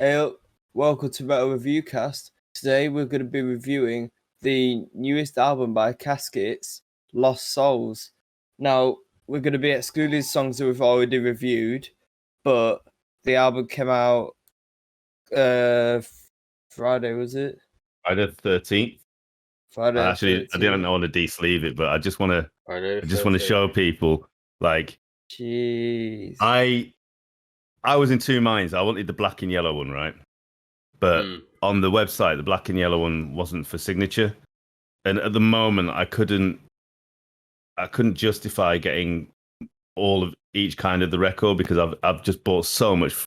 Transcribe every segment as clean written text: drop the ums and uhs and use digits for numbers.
Hey, welcome to Metal Review Cast. Today we're going to be reviewing the newest album by Caskets, Lost Souls. Now, we're going to be excluding songs that we've already reviewed, but the album came out Friday, was it? Friday the 13th. Friday the Actually, I 13th. didn't want to de-sleeve it, but I just want to show people, like, Jeez. I was in two minds. I wanted the black and yellow one, right? But on the website, the black and yellow one wasn't for signature. And at the moment, I couldn't justify getting all of each kind of the record because I've just bought so much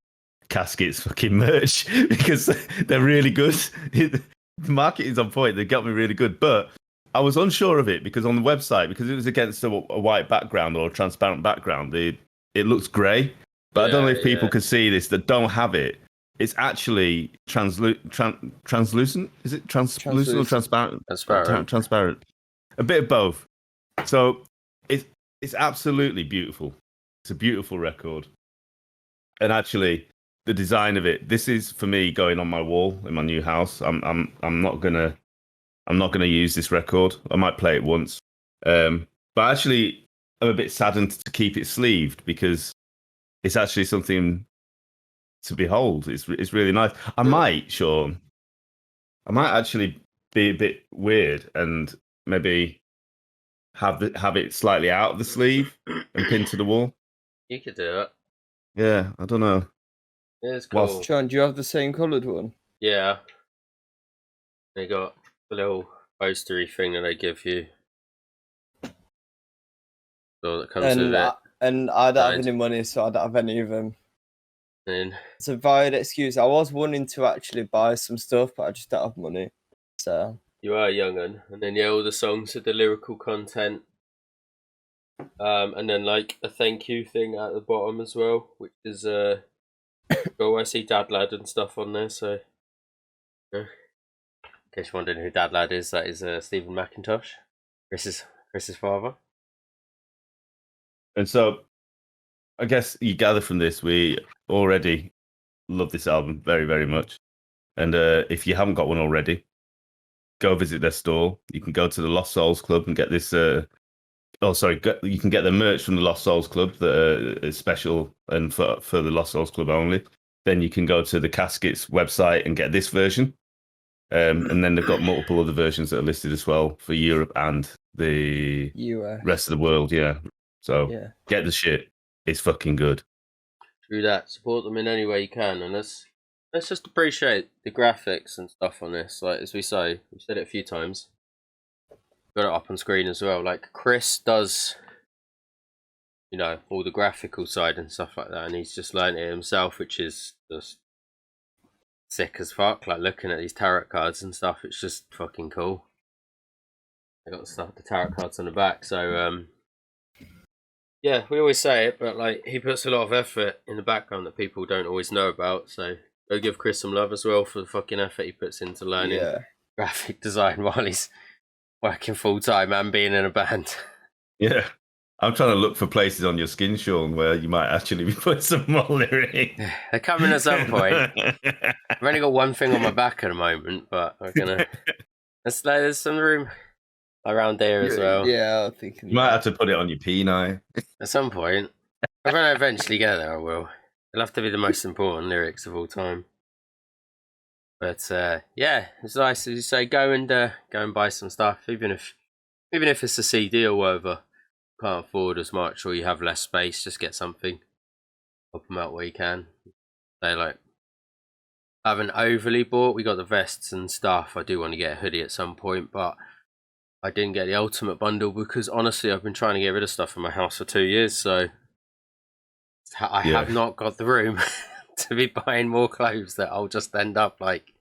Caskets fucking merch because they're really good. The marketing's on point. They got me really good. But I was unsure of it because on the website, because it was against a white background or a transparent background, it looks grey. But I don't know if people can see this that don't have it. It's actually translucent. Is it translucent or transparent? Transparent. A bit of both. So it's absolutely beautiful. It's a beautiful record. And actually, the design of it, this is for me going on my wall in my new house. I'm not gonna use this record. I might play it once. But actually I'm a bit saddened to keep it sleeved because it's actually something to behold. It's really nice. I might actually be a bit weird and maybe have it slightly out of the sleeve and pinned to the wall. You could do it. Yeah, I don't know. It's cool. Sean, do you have the same coloured one? Yeah. They got a little postery thing that they give you. So that comes with it. And I don't have any money, so I don't have any of them. It's a valid excuse. I was wanting to actually buy some stuff, but I just don't have money. So you are young'un, and then all the songs with the lyrical content, and then like a thank you thing at the bottom as well, which is I see Dad Lad and stuff on there. So, in case you're wondering who Dad Lad is, that is Stephen McIntosh, Chris's father. And so, I guess you gather from this, we already love this album very, very much. And if you haven't got one already, go visit their store. You can go to the Lost Souls Club and get this. You can get the merch from the Lost Souls Club that is special and for the Lost Souls Club only. Then you can go to the Caskets website and get this version. And then they've got multiple other versions that are listed as well for Europe and the US. Rest of the world. Yeah. So get the shit. It's fucking good. True that. Support them in any way you can, and let's just appreciate the graphics and stuff on this. Like as we say, we've said it a few times. Got it up on screen as well. Like Chris does, all the graphical side and stuff like that, and he's just learned it himself, which is just sick as fuck. Like looking at these tarot cards and stuff, it's just fucking cool. I got the tarot cards on the back, so yeah, we always say it, but like he puts a lot of effort in the background that people don't always know about. So go give Chris some love as well for the fucking effort he puts into learning graphic design while he's working full time and being in a band. Yeah, I'm trying to look for places on your skin, Sean, where you might actually be putting some more lyrics. They're coming at some point. I've only got one thing on my back at the moment, but we're gonna. There's some room around there as well. Yeah, I think you might have to put it on your penile. At some point. When I eventually get there, I will. It'll have to be the most important lyrics of all time. But yeah, it's nice as you say. Go and buy some stuff, even if it's a CD or whatever. Can't afford as much, or you have less space. Just get something. Help them out where you can. They I haven't overly bought. We got the vests and stuff. I do want to get a hoodie at some point, but I didn't get the ultimate bundle because honestly I've been trying to get rid of stuff in my house for 2 years, so I have not got the room to be buying more clothes that I'll just end up like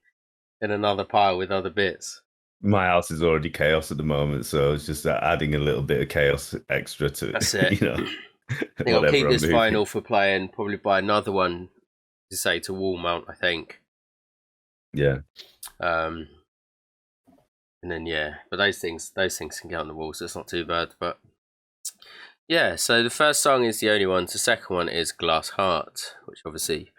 in another pile with other bits. My house is already chaos at the moment, so it's just adding a little bit of chaos extra to That's it. I think I'll keep this vinyl for playing, probably buy another one to wall mount, I think. Yeah. And then but those things can get on the wall, so it's not too bad. But yeah, so the first song is the only one. The second one is Glass Heart, which obviously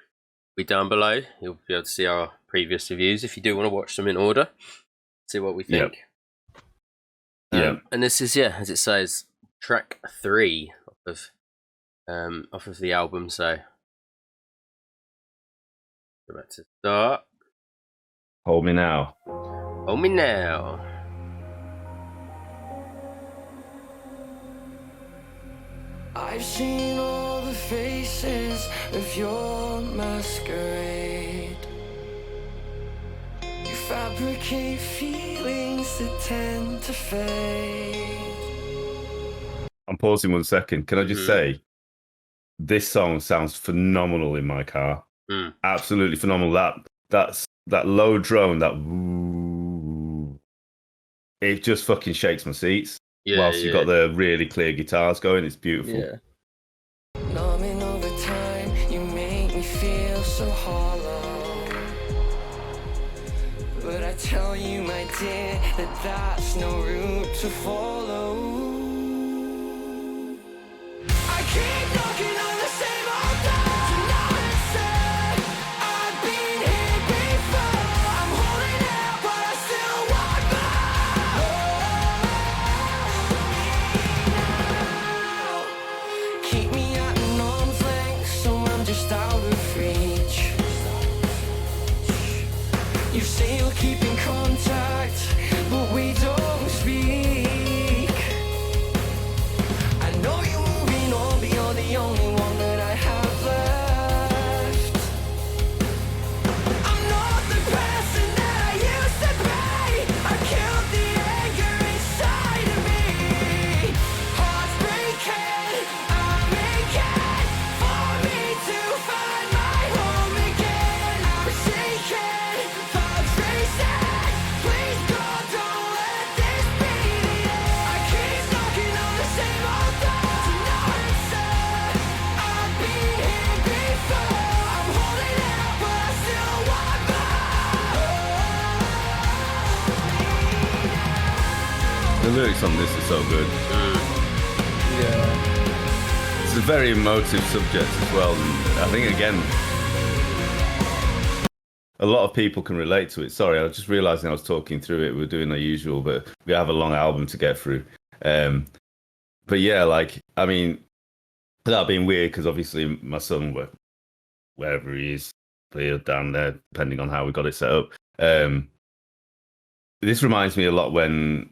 be down below. You'll be able to see our previous reviews if you do want to watch them in order. See what we think. And this is, as it says, track 3 off of the album. So we're about to start. Hold Me Now. Hold Me Now. I've seen all the faces of your masquerade. You fabricate feelings that tend to fade. I'm pausing 1 second. Can I just say, this song sounds phenomenal in my car. Absolutely phenomenal. That low drone, that woo, it just fucking shakes my seats. Whilst you've got the really clear guitars going, it's beautiful. Yeah. Numbing over time, you make me feel so hollow. But I tell you, my dear, that that's no route to follow. I keep knocking on the same old door. Tonight, sir, I've been here before. I'm holding out, but I still want more. Keep me at an arm's length, so I'm just out of reach. You say you'll keep in contact, but we don't speak. I know you're moving on, but you're the only one that I have left. I'm not the person that I used to be. I killed the anger inside of me. Hearts breaking, I'm aching for me to find my home again. I'm shaking, thoughts racing. Please God, don't let this be the end. I keep knocking on the same old door. Tonight, sir, I've been here before. I'm holding out, but I still want more. The lyrics on this are so good. Yeah. It's a very emotive subject as well. And I think, again, a lot of people can relate to it. Sorry, I was just realising I was talking through it. We're doing our usual, but we have a long album to get through. But yeah, like, I mean, without being weird, because obviously my son, wherever he is, here, down there, depending on how we got it set up. This reminds me a lot when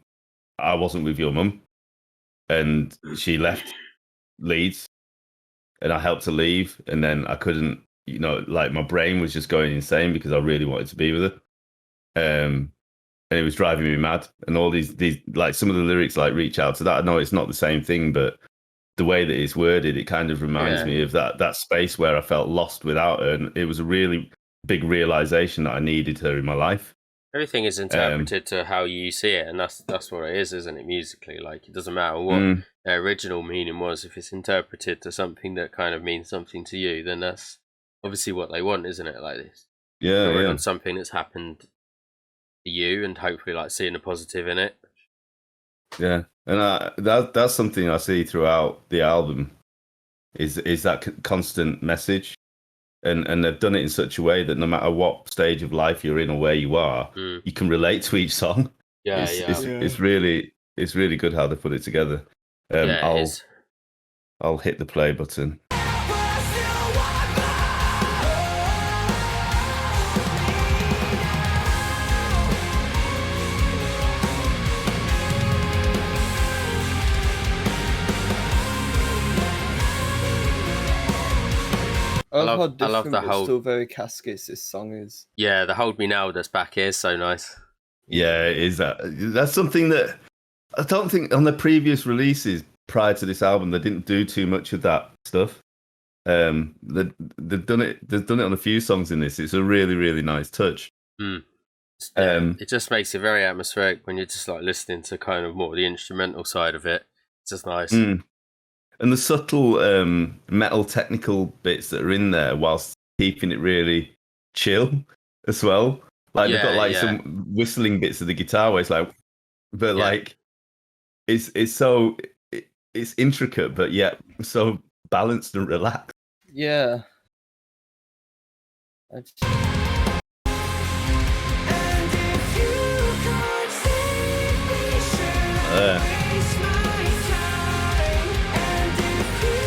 I wasn't with your mum and she left Leeds and I helped her leave, and then I couldn't, like my brain was just going insane because I really wanted to be with her. And it was driving me mad. And all these like some of the lyrics like reach out to that. I know it's not the same thing, but the way that it's worded, it kind of reminds me of that space where I felt lost without her. And it was a really big realization that I needed her in my life. Everything is interpreted to how you see it, and that's what it is, isn't it? Musically, like, it doesn't matter what the original meaning was. If it's interpreted to something that kind of means something to you, then that's obviously what they want, isn't it? Like this, on something that's happened to you, and hopefully, like, seeing the positive in it. Yeah, and that's something I see throughout the album, is that constant message. And they've done it in such a way that no matter what stage of life you're in or where you are, you can relate to each song. It's really good how they put it together. I'll hit the play button. I love how different, I love the but whole. still very Caskets this song is. Yeah, the "Hold Me Now" that's back here is so nice. Yeah, it is that. That's something that I don't think on the previous releases prior to this album they didn't do too much of that stuff. They've done it. They've done it on a few songs in this. It's a really, really nice touch. It just makes it very atmospheric when you're just like listening to kind of more the instrumental side of it. It's just nice. And the subtle metal technical bits that are in there, whilst keeping it really chill as well. Like they've got like some whistling bits of the guitar where it's like, but like it's so it's intricate, but yet so balanced and relaxed. Yeah. I just- And if you can't save me, should Yeah. I waste my time? And if you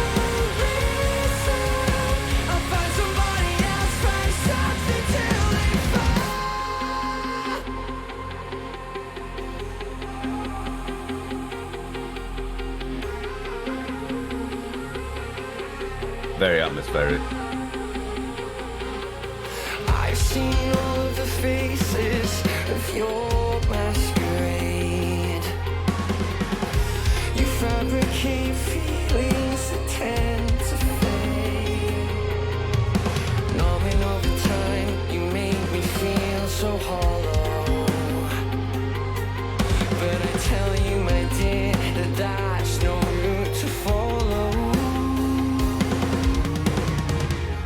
won't listen, I'll find somebody else, find something till they Very atmospheric. I've seen all of the faces of your masquerade. You fabricate feelings that tend to fade. Numbing over time, you make me feel so hollow. But I tell you, my dear, that that's no route to follow.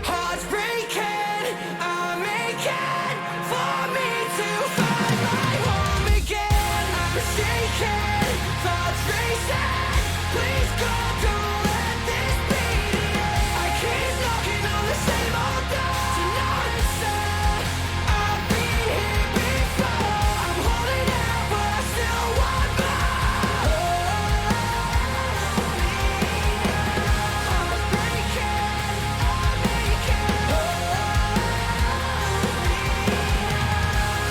Hearts breaking, I'm aching for me to find my home again. I'm shaking, thoughts racing. Please God, don't let this be the end. I keep knocking on the same old door to no answer. I've been here before. I'm holding out, but I still want more. Hearts breaking, I'm aching.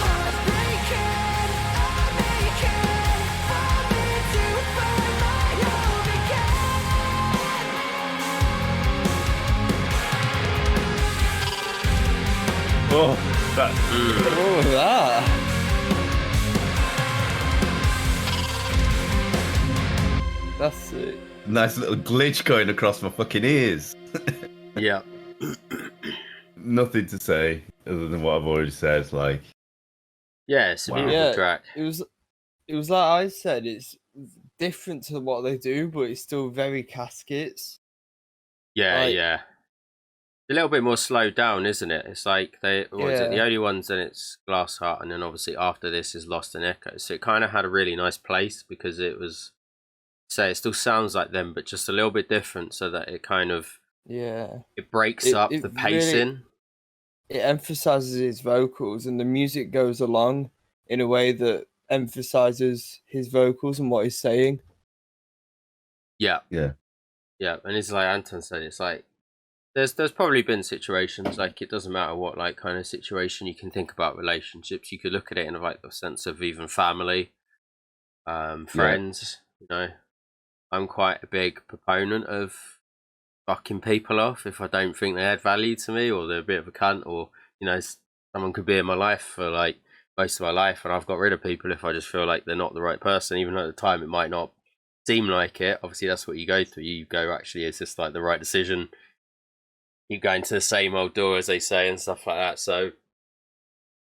Hearts breaking, I'm aching for me to find my home again. Oh, that. Oh, that. That's it. Nice little glitch going across my fucking ears. Yeah. Nothing to say other than what I've already said. Like, Yeah, it's a Wow. beautiful Yeah. track. It was like I said, it's different to what they do, but it's still very Caskets. Yeah, Like- yeah. A little bit more slowed down, isn't it? It's like what is it? The Yeah. only ones, then it's Glass Heart, and then obviously after this is Lost in Echoes. So it kind of had a really nice place because it was, say, it still sounds like them, but just a little bit different, so that it kind of Yeah. it breaks It- up it the really- pacing. It emphasizes his vocals, and the music goes along in a way that emphasizes his vocals and what he's saying. Yeah, yeah. yeah, and it's like Anton said, it's like there's probably been situations, like it doesn't matter what like kind of situation you can think about relationships. You could look at it in like the sense of even family, friends. You know, I'm quite a big proponent of fucking people off if I don't think they add value to me, or they're a bit of a cunt, or you know, someone could be in my life for like most of my life, and I've got rid of people if I just feel like they're not the right person, even though at the time it might not seem like it. Obviously, that's what you go through. You go, actually, is this like the right decision? You go into the same old door, as they say, and stuff like that. So,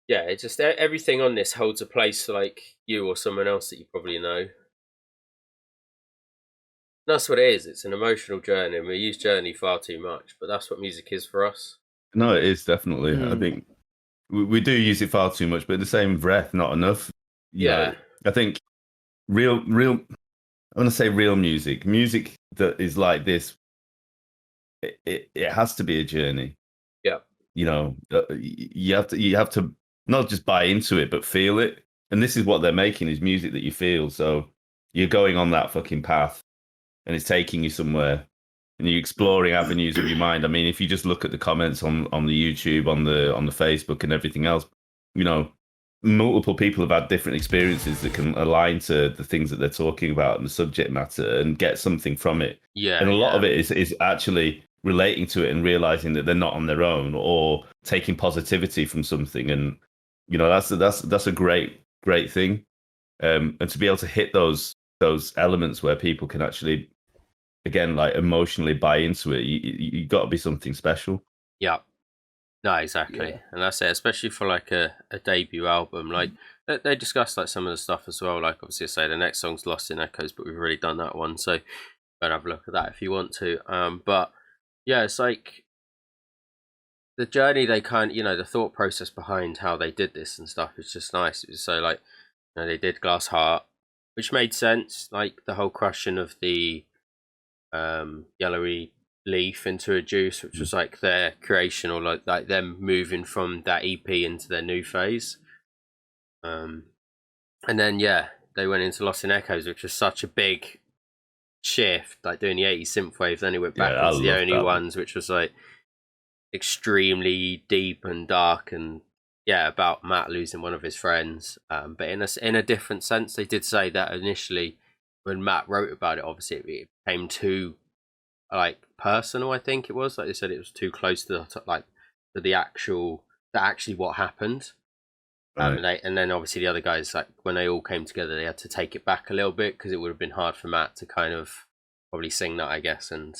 yeah, it just everything on this holds a place for like you or someone else that you probably know. That's what it is. It's an emotional journey, and we use journey far too much, but that's what music is for us. No, it is definitely. I Mm. think we do use it far too much, but in the same breath, not enough. You Yeah. know, I think real. I want to say real music that is like this. It has to be a journey. Yeah. You know, you have to not just buy into it, but feel it. And this is what they're making, is music that you feel. So you're going on that fucking path, and it's taking you somewhere, and you're exploring avenues of your mind. I mean, if you just look at the comments on the YouTube, on the Facebook, and everything else, you know, multiple people have had different experiences that can align to the things that they're talking about and the subject matter, and get something from it. Yeah. And a lot yeah. of it is actually relating to it and realizing that they're not on their own, or taking positivity from something. And you know, that's a great thing. And to be able to hit those elements where people can actually, again, like emotionally buy into it, you got to be something special. Yeah. No, exactly. Yeah. And that's it, especially for like a debut album. Like they discussed like some of the stuff as well. Like obviously I say the next song's Lost in Echoes, but we've already done that one. So go and have a look at that if you want to. But yeah, it's like the journey they kind, you know, the thought process behind how they did this and stuff is just nice. It was so like, you know, they did Glass Heart, which made sense. Like the whole crushing of the yellowy Leaf into a Juice, which was like their creation, or like them moving from that EP into their new phase. And then they went into Lost in Echoes, which was such a big shift, like doing the 80s synthwave. Then he went back into the Only Ones, which was like extremely deep and dark, and about Matt losing one of his friends. But in a different sense, they did say that initially when Matt wrote about it, obviously it became too like personal. I think it was, like they said, it was too close to actually what happened. Right. And then obviously the other guys, like when they all came together, they had to take it back a little bit, because it would have been hard for Matt to kind of probably sing that, I guess, and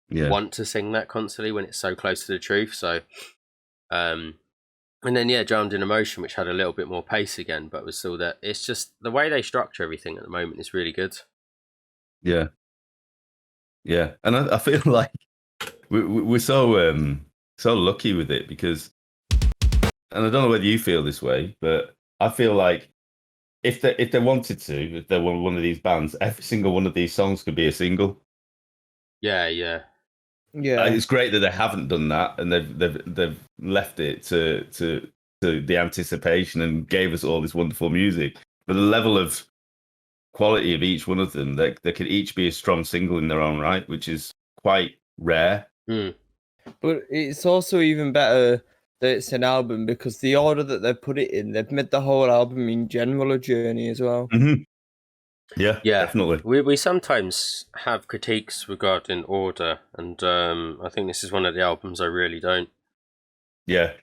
want to sing that constantly when it's so close to the truth. So, and then Drowned in Emotion, which had a little bit more pace again, but was still that. It's just the way they structure everything at the moment is really good. Yeah, and I feel like we're so lucky with it, because, and I don't know whether you feel this way, but I feel like if they wanted to, if they were one of these bands, every single one of these songs could be a single. Yeah. It's great that they haven't done that, and they've left it to the anticipation and gave us all this wonderful music. But the level of quality of each one of them, they could each be a strong single in their own right, which is quite rare. But it's also even better that it's an album, because the order that they put it in, they've made the whole album in general a journey as well. Mm-hmm. Yeah, definitely. We sometimes have critiques regarding order, and I think this is one of the albums I really don't. Yeah.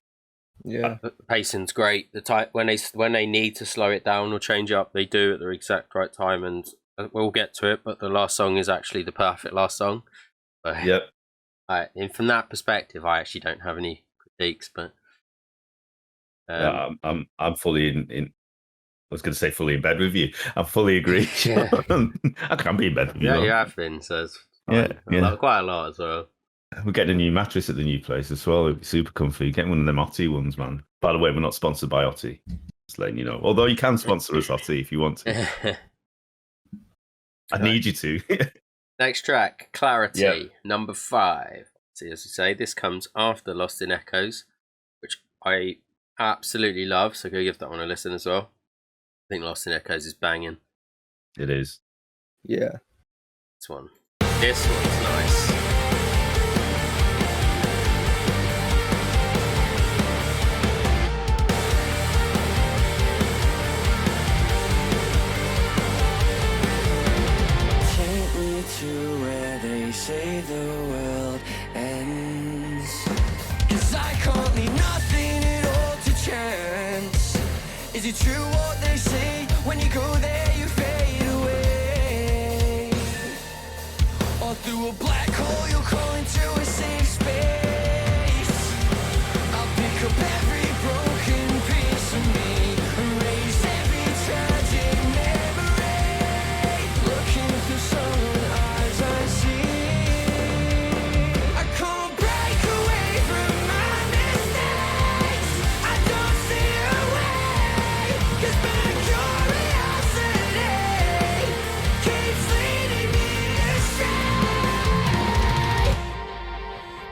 The pacing's great. The type when they need to slow it down or change it up, they do at the exact right time, and we'll get to it. But the last song is actually the perfect last song. Yep. And from that perspective, I actually don't have any critiques. But I'm fully in. I was going to say fully in bed with you. I fully agree. I can be in bed with you. Yeah, you have been. So it's fine. Quite a lot as well. We're getting a new mattress at the new place as well. It'll be super comfy. Get one of them Otti ones, man. By the way, we're not sponsored by Otti. Just letting you know. Although you can sponsor us, Otti, if you want to. I need you to. Next track, Clarity, number 5. See, as you say, this comes after Lost in Echoes, which I absolutely love. So go give that one a listen as well. I think Lost in Echoes is banging. It is. Yeah. This one's nice. To where they say the world ends, 'cause I can't leave nothing at all to chance. Is it true what they say, when you go there you fade away? Or through a black hole you'll crawl into a safe space? I'll pick up every broken piece of me, erase every tragic memory, looking through someone I see. I can't break away from my mistakes. I don't see a way, 'cause my curiosity keeps leading me astray.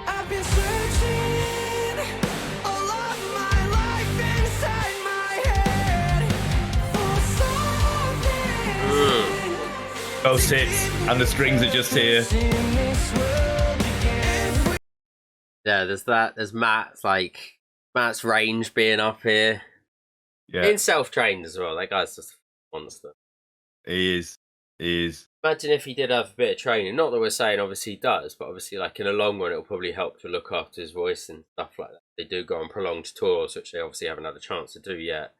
I've been searching all of my life inside my head for something. Oh, sits, and the strings are just here. Yeah, there's that. There's Matt's range being up here. Yeah, Being self-trained as well. That guy's just a monster. he is. Imagine if he did have a bit of training. Not that we're saying obviously he does, but obviously like in the long run it'll probably help to look after his voice and stuff like that. They do go on prolonged tours, which they obviously haven't had a chance to do yet.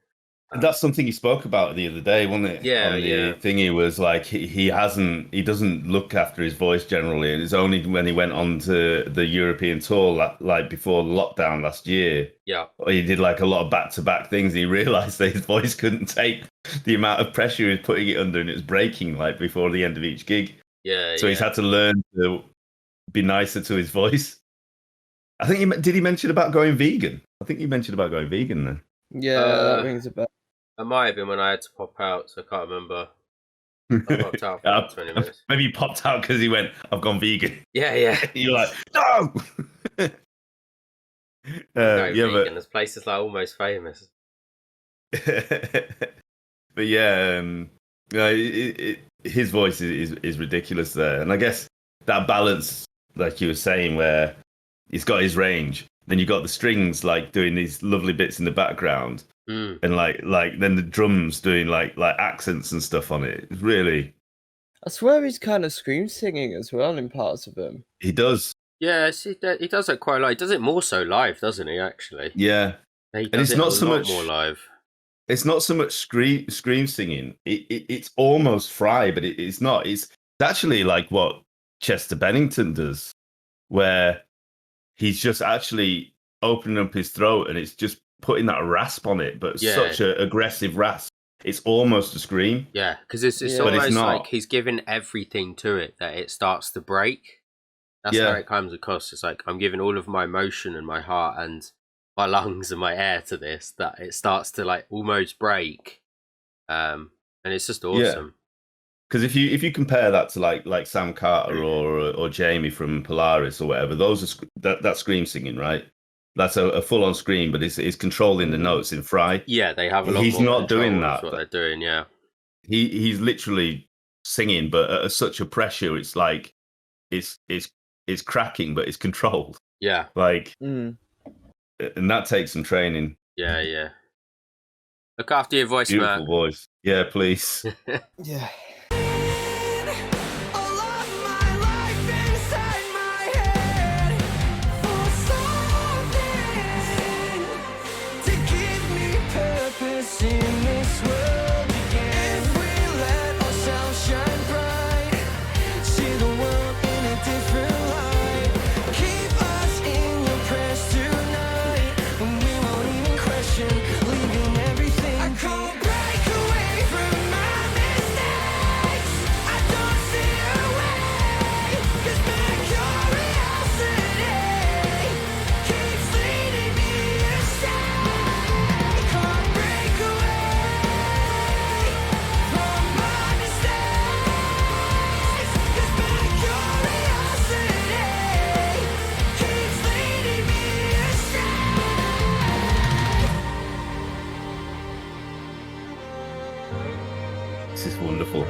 And that's something he spoke about the other day, wasn't it? Yeah, On the thing, he was like, he doesn't look after his voice generally. And it's only when he went on to the European tour, like before lockdown last year, he did like a lot of back-to-back things. He realised that his voice couldn't take the amount of pressure he was putting it under, and it was breaking like before the end of each gig. So he's had to learn to be nicer to his voice. I think did he mention about going vegan? I think he mentioned about going vegan then. Yeah, that rings a bell. It might have been when I had to pop out, so I can't remember. I popped out for about 20 minutes. Maybe he popped out because he went, "I've gone vegan." Yeah. You're like, no. Go yeah, vegan. This place is like almost famous. but yeah, his voice is ridiculous there, and I guess that balance, like you were saying, where he's got his range, then you got the strings like doing these lovely bits in the background, and like then the drums doing like accents and stuff on it. It's really, I swear he's kind of scream singing as well in parts of them. he does. Yeah, he does that quite a lot. He does it more so live, doesn't he? Actually, Yeah, he and does it's it not a so lot much more live. It's not so much scream singing. It's almost Fry, but it's not. It's actually like what Chester Bennington does, where he's just actually opening up his throat and it's just putting that rasp on it, but such an aggressive rasp. It's almost a scream. Yeah, because it's Yeah. But it's almost not. like he's giving everything to it that it starts to break. That's how it comes across. It's like I'm giving all of my emotion and my heart and my lungs and my air to this, that it starts to like almost break. And it's just awesome. Because if you compare that to like Sam Carter or Jamie from Polaris or whatever, those are that scream singing, right? That's a full on scream, but it's controlling the notes in Fry. Yeah, they have a lot He's more not doing control that. of what they're doing. Yeah, he's literally singing, but at such a pressure, it's like it's cracking, but it's controlled. yeah, Like, Mm. and that takes some training. yeah. Look after your voice, Beautiful Matt. voice. Yeah, please. Yeah. All of my life inside my head for something to give me purpose in this world again. If we let ourselves shine bright, see the world in a different light, keep us in your prayers tonight, when we won't even question leaving everything. I can't break away from my mistakes. I don't see a way, 'cause my curiosity keeps leading me astray. Can't break away from my mistakes, 'cause my curiosity keeps leading me astray. This is wonderful.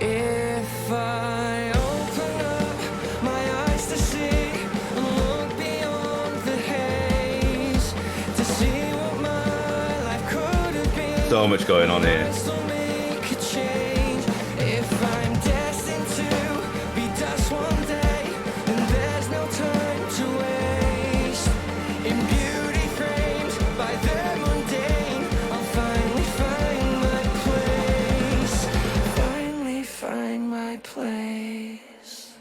If I open up my eyes to see and look beyond the haze, to see what my life could have been, So much going on here. I still make a change. If I'm destined to be dust one day, then there's no time to waste. In beauty framed by the mundane, I'll finally find my place. Finally find my place.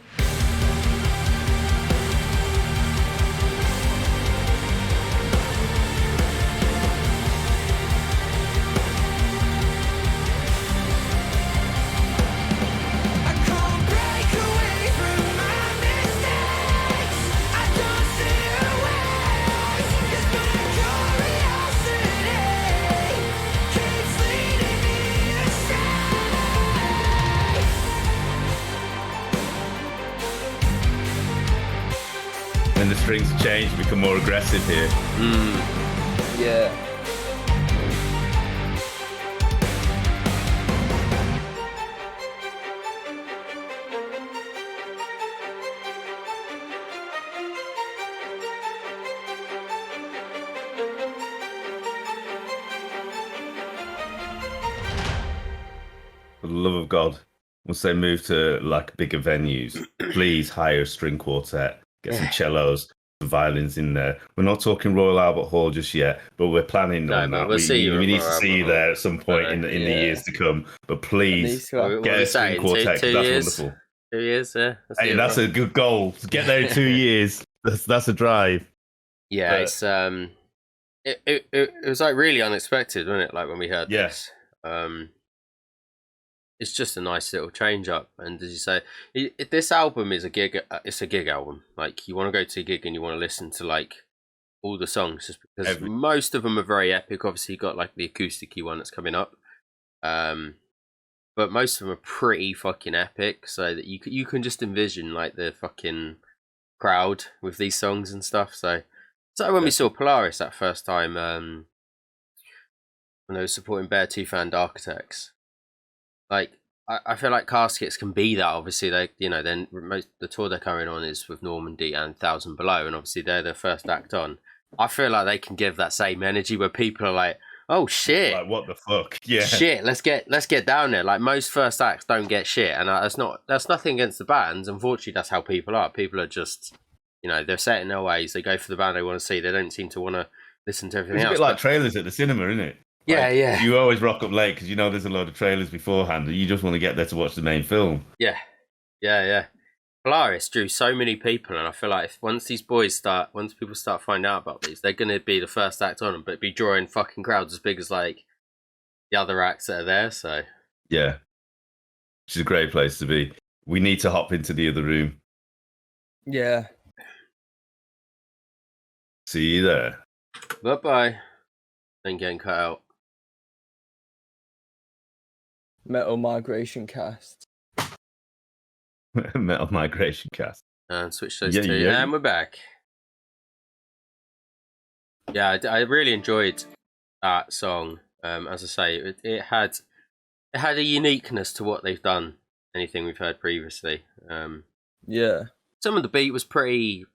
I can't break away from my mistakes. I don't see a way, 'cause my curiosity keeps leading me astray. When the strings change, become more aggressive here. Yeah. For the love of God, once they move to like bigger venues, please hire a string quartet, get some cellos, some violins in there. We're not talking Royal Albert Hall just yet, but we're planning No, on but that. we'll see you we at need Royal to see you Albert there Hall. at some point in the Yeah. years to come. But please What get we a string saying? quartet. 'Cause Two that's years? wonderful. 2 years, yeah. Hey, that's a good goal. To get there in 2 years. That's a drive. Yeah, But- it's it was like really unexpected, wasn't it? Like when we heard Yeah. this, it's just a nice little change up. And as you say, this album is a gig. It's a gig album. Like you want to go to a gig and you want to listen to like all the songs, just because Every- most of them are very epic. Obviously, you got like the acoustic-y one that's coming up, but most of them are pretty fucking epic. So that you can just envision like the fucking crowd with these songs and stuff. So when we saw Polaris that first time, when they were supporting Beartooth and Architects, like I feel like Caskets can be that. Obviously, they then the tour they're coming on is with Normandy and Thousand Below, and obviously they're the first act on. I feel like they can give that same energy where people are like, "Oh shit, Like what the fuck?" Yeah. shit, let's get down there." Like most first acts don't get shit, and that's nothing against the bands. Unfortunately, that's how people are. People are just, they're set in their ways. They go for the band they want to see. They don't seem to want to listen to everything It's a else. bit like trailers at the cinema, isn't it? Yeah, Like, yeah. You always rock up late because there's a load of trailers beforehand, and you just want to get there to watch the main film. Yeah. Polaris drew so many people, and I feel like once people start finding out about these, they're going to be the first act on them, but be drawing fucking crowds as big as like the other acts that are there. So Yeah, which is a great place to be. We need to hop into the other room. Yeah. See you there. bye. Then getting cut out. Metal Migration Cast. Metal Migration Cast. And switch those Yeah, two, yeah. and we're back. Yeah, I really enjoyed that song. As I say, it had a uniqueness to what they've done. Anything we've heard previously. Yeah. Some of the beat was pretty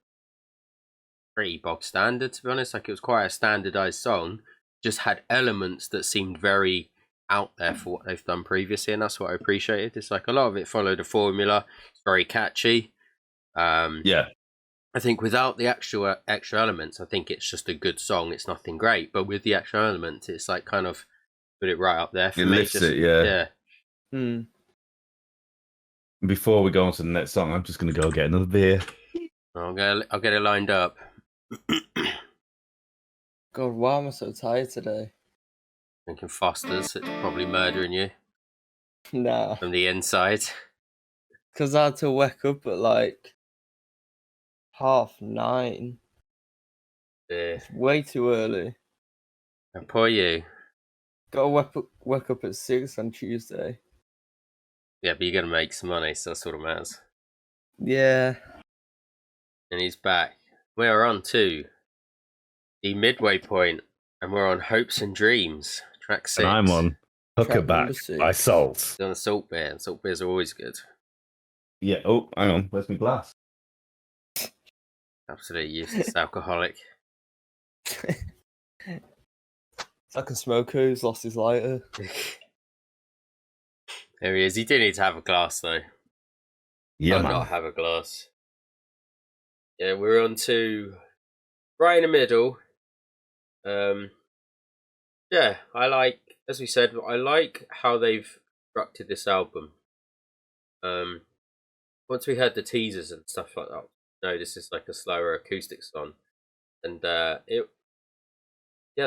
bog standard, to be honest. Like, it was quite a standardized song, just had elements that seemed very out there for what they've done previously, and that's what I appreciated. It's like a lot of it followed a formula. It's very catchy. Yeah. I think without the actual extra elements, I think it's just a good song. It's nothing great, but with the extra elements, it's like kind of put it right up there for It me. lifts it, yeah. Yeah. Hmm. Before we go on to the next song, I'm just going to go get another beer. I'll get it lined up. God, why am I so tired today? Thinking Foster's, it's probably murdering you Nah. from the inside. Because I had to wake up at like 9:30. Yeah. It's way too early. And poor you. Gotta wake up at 6 on Tuesday. Yeah, but you're gonna make some money, so that's what it matters. Yeah. And he's back. We are on to the midway point, and we're on Hopes and Dreams, track 6. And I'm on Track Huckerback number 6. by Salt. It's on a salt beer, and salt beers are always good. Yeah. Oh, hang on. Where's my glass? Absolutely useless alcoholic. It's like a smoker who's lost his lighter. There he is. You do need to have a glass, though. Yeah, I'll man. not have a glass. Yeah, we're on to right in the middle. Yeah, I like, as we said, I like how they've structured this album. Once we heard the teasers and stuff like that, no, this is like a slower acoustic song, and the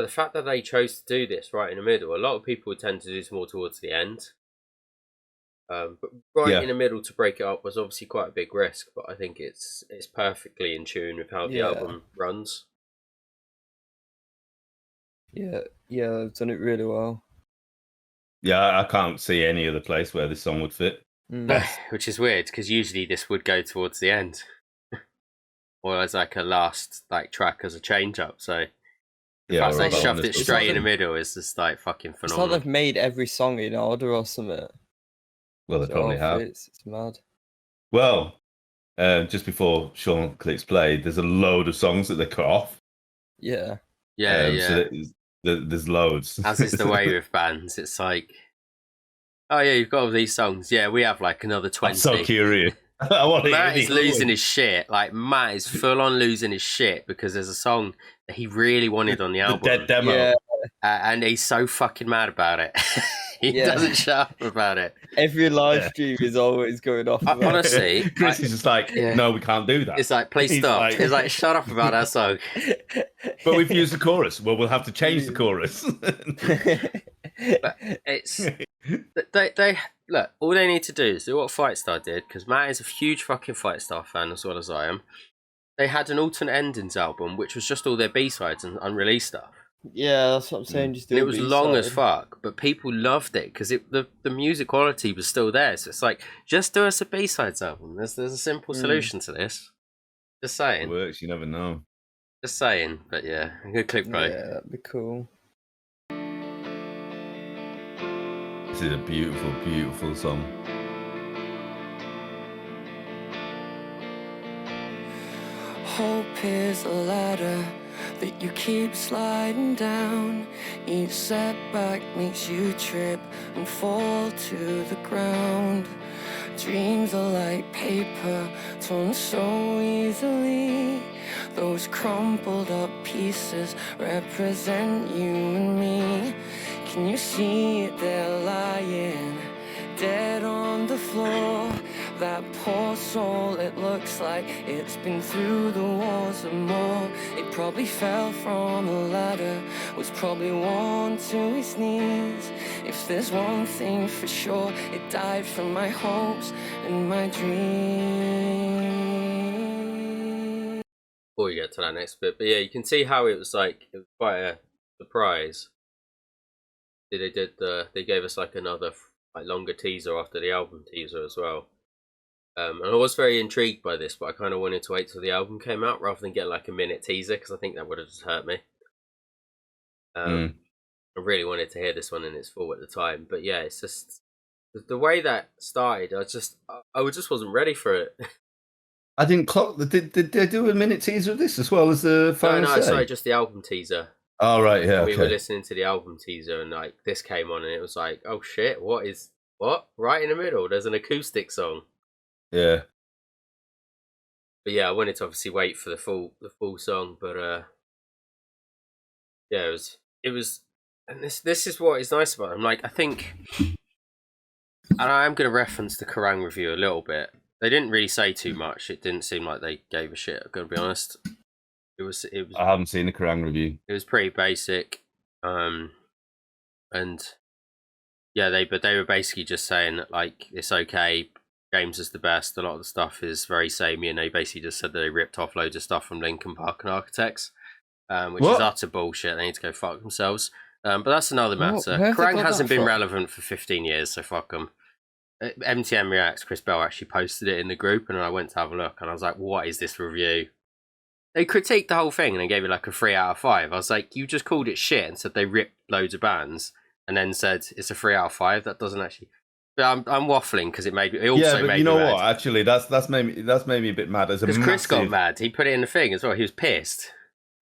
fact that they chose to do this right in the middle. A lot of people would tend to do this more towards the end. But right in the middle to break it up was obviously quite a big risk, but I think it's perfectly in tune with how the album runs. Yeah, they've done it really well. Yeah, I can't see any other place where this song would fit. Which is weird, because usually this would go towards the end. Or as like a last track as a change up, so the fact they shoved it straight in the middle is just like fucking phenomenal. It's like they've made every song in order or something. Well, they probably have. It's mad. Well, just before Sean clicks play, there's a load of songs that they cut off. Yeah. So there's loads. As is the way with bands, it's like, oh yeah, you've got all these songs. Yeah, we have like another 20. I'm so curious. I want Matt is losing his shit. Like, Matt is full on losing his shit because there's a song that he really wanted on the album. The dead demo. Yeah. And he's so fucking mad about it. He doesn't shut up about it. Every live stream is always going off. about Honestly, Chris is just like, no, we can't do that. It's like, please stop. It's like, shut up about that song. But we've used the chorus. Well, we'll have to change the chorus. But it's they look. All they need to do is do what Fightstar did, because Matt is a huge fucking Fightstar fan as well as I am. they had an alternate endings album, which was just all their B-sides and unreleased stuff. Yeah, that's what I'm saying. Just do And it a was long as B-side. fuck, but people loved it because the music quality was still there. So it's like, just do us a B-sides album. There's a simple solution to this. Just It saying. works. You never know. Just saying. But yeah, good click, bro. Yeah, that'd be cool. This is a beautiful, beautiful song. Hope is a ladder that you keep sliding down. Each setback makes you trip and fall to the ground. Dreams are like paper, torn so easily. Those crumpled up pieces represent you and me. Can you see it? They're lying dead on the floor. That poor soul, it looks like it's been through the wars and more. It probably fell from a ladder, was probably worn to its knees. If there's one thing for sure, it died from my hopes and my dreams. Before you get to that next bit, but yeah, you can see how it was like, it was quite a surprise. They gave us like another like longer teaser after the album teaser as well. And I was very intrigued by this, but I kind of wanted to wait till the album came out rather than get like a minute teaser, because I think that would have just hurt me. I really wanted to hear this one in its full at the time, but yeah, it's just the way that started. I just wasn't ready for it. I didn't clock. Did they do a minute teaser of this as well as the final No, say? sorry, just the album teaser. Oh right, yeah. We Okay. were listening to the album teaser, and like this came on, and it was like, oh shit, what? Right in the middle, there's an acoustic song. Yeah. But yeah, I wanted to obviously wait for the full song, but yeah, it was, and this is what is nice about them. Like, I think, and I am going to reference the Kerrang review a little bit. They didn't really say too much. It didn't seem like they gave a shit. I'm going to be honest. It was. I haven't seen the Kerrang review. It was pretty basic, and yeah, they were basically just saying that like it's okay. James is the best. A lot of the stuff is very samey, and they basically just said that they ripped off loads of stuff from Linkin Park and Architects, which is utter bullshit. They need to go fuck themselves. But that's another matter. where have they Kerrang got hasn't that been from? relevant for 15 years, so fuck them. MTM Reacts, Chris Bell actually posted it in the group, and I went to have a look, and I was like, what is this review? They critiqued the whole thing, and they gave it like a 3 out of 5. I was like, you just called it shit and said they ripped loads of bands, and then said it's a 3 out of 5. That doesn't actually... But I'm waffling because it made me. It also Yeah, but made you know me mad. what? Actually, that's made me a bit mad. As a Because Chris got massive- mad. He put it in the thing as well. He was pissed.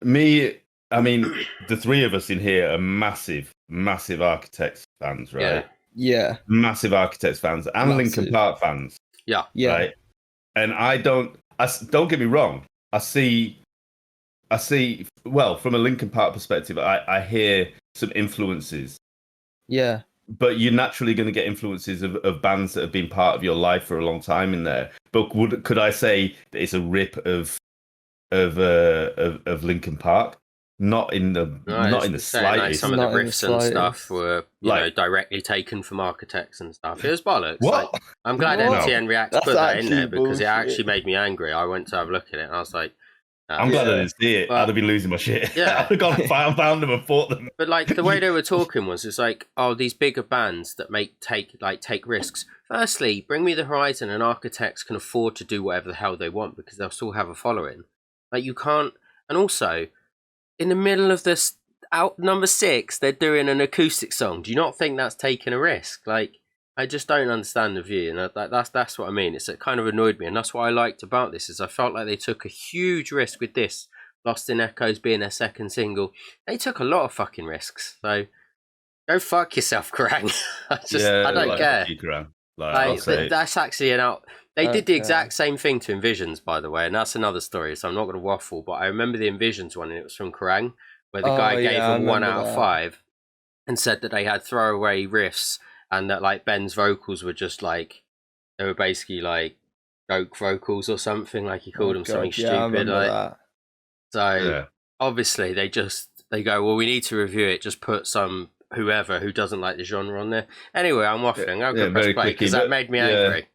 Me, I mean, the three of us in here are massive Architects fans, right? Yeah. Yeah, Massive Architects fans and Massive. Linkin Park fans, Yeah. yeah, right? And don't get me wrong. I see. Well, from a Linkin Park perspective, I hear some influences. yeah. But you're naturally going to get influences of bands that have been part of your life for a long time in there. But could I say that it's a rip of Linkin Park? Not in the slightest. Like some of the Not in the riffs and slightest. stuff were directly taken from Architects and stuff. It was bollocks. What? Like, I'm glad What? MTN Reacts That's put that in actually there because it bullshit. actually made me angry. I went to have a look at it and I was like, I'm glad I Yeah. didn't see it. Well, I'd have been losing my shit. yeah. I'd have gone and found them and fought them. But like the way they were talking was, it's like, oh, these bigger bands that take risks. Firstly, Bring Me the Horizon and Architects can afford to do whatever the hell they want because they'll still have a following. Like you can't, and also in the middle of this out number 6, they're doing an acoustic song. Do you not think that's taking a risk? Like I just don't understand the view, and that's what I mean. It kind of annoyed me, and that's what I liked about this is I felt like they took a huge risk with this. Lost in Echoes being their second single. They took a lot of fucking risks. So go fuck yourself, Kerrang. I don't care. I'll say it. That's actually an out. They did the Okay. exact same thing to Envisions, by the way, and that's another story. So I'm not going to waffle, but I remember the Envisions one, and it was from Kerrang, where the guy gave yeah, I them 1 remember out of that. 5, and said that they had throwaway riffs, and that like Ben's vocals were just like they were basically like joke vocals or something. Like he called them something God, yeah, I stupid. remember Like that. so. Yeah. Obviously, they go, well, we need to review it. Just put some whoever who doesn't like the genre on there. Anyway, I'm waffling. I'll go Yeah, press very play quickly, because that but- made me yeah. angry.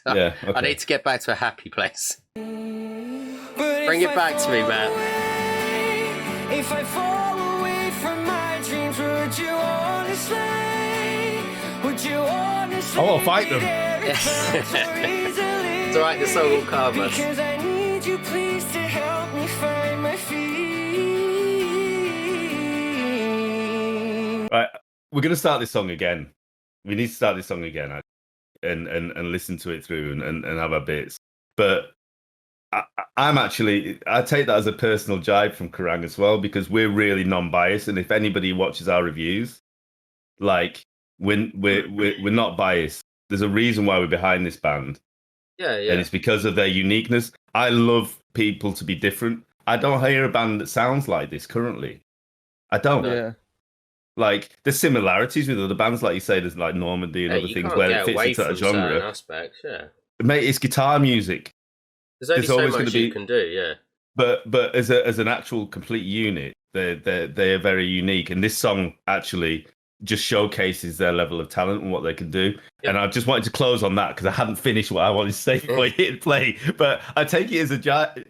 Yeah, I okay. need to get back to a happy place. But Bring it back to me, Matt. If I fall away from my dreams, would you honestly? Would you honestly? I will fight them. It's alright, the song will calm us. Because I need you, please, to help me find my feet. Right, we're going to start this song again. We need to start this song again and listen to it through and have our bits. But I take that as a personal jibe from Kerrang as well, because we're really non-biased. And if anybody watches our reviews, like, we're not biased. There's a reason why we're behind this band. Yeah. And it's because of their uniqueness. I love people to be different. I don't hear a band that sounds like this currently. I don't. Yeah. Like, there's similarities with other bands, like you say, there's like Normandy and other you things can't where get it fits away into that from certain genre. aspects, yeah. Mate, it's guitar music. There's only so always much gonna you be- can do, yeah. But as an actual complete unit, they're very unique. And this song actually just showcases their level of talent and what they can do. Yeah. And I just wanted to close on that because I hadn't finished what I wanted to say before you hit play. But I take it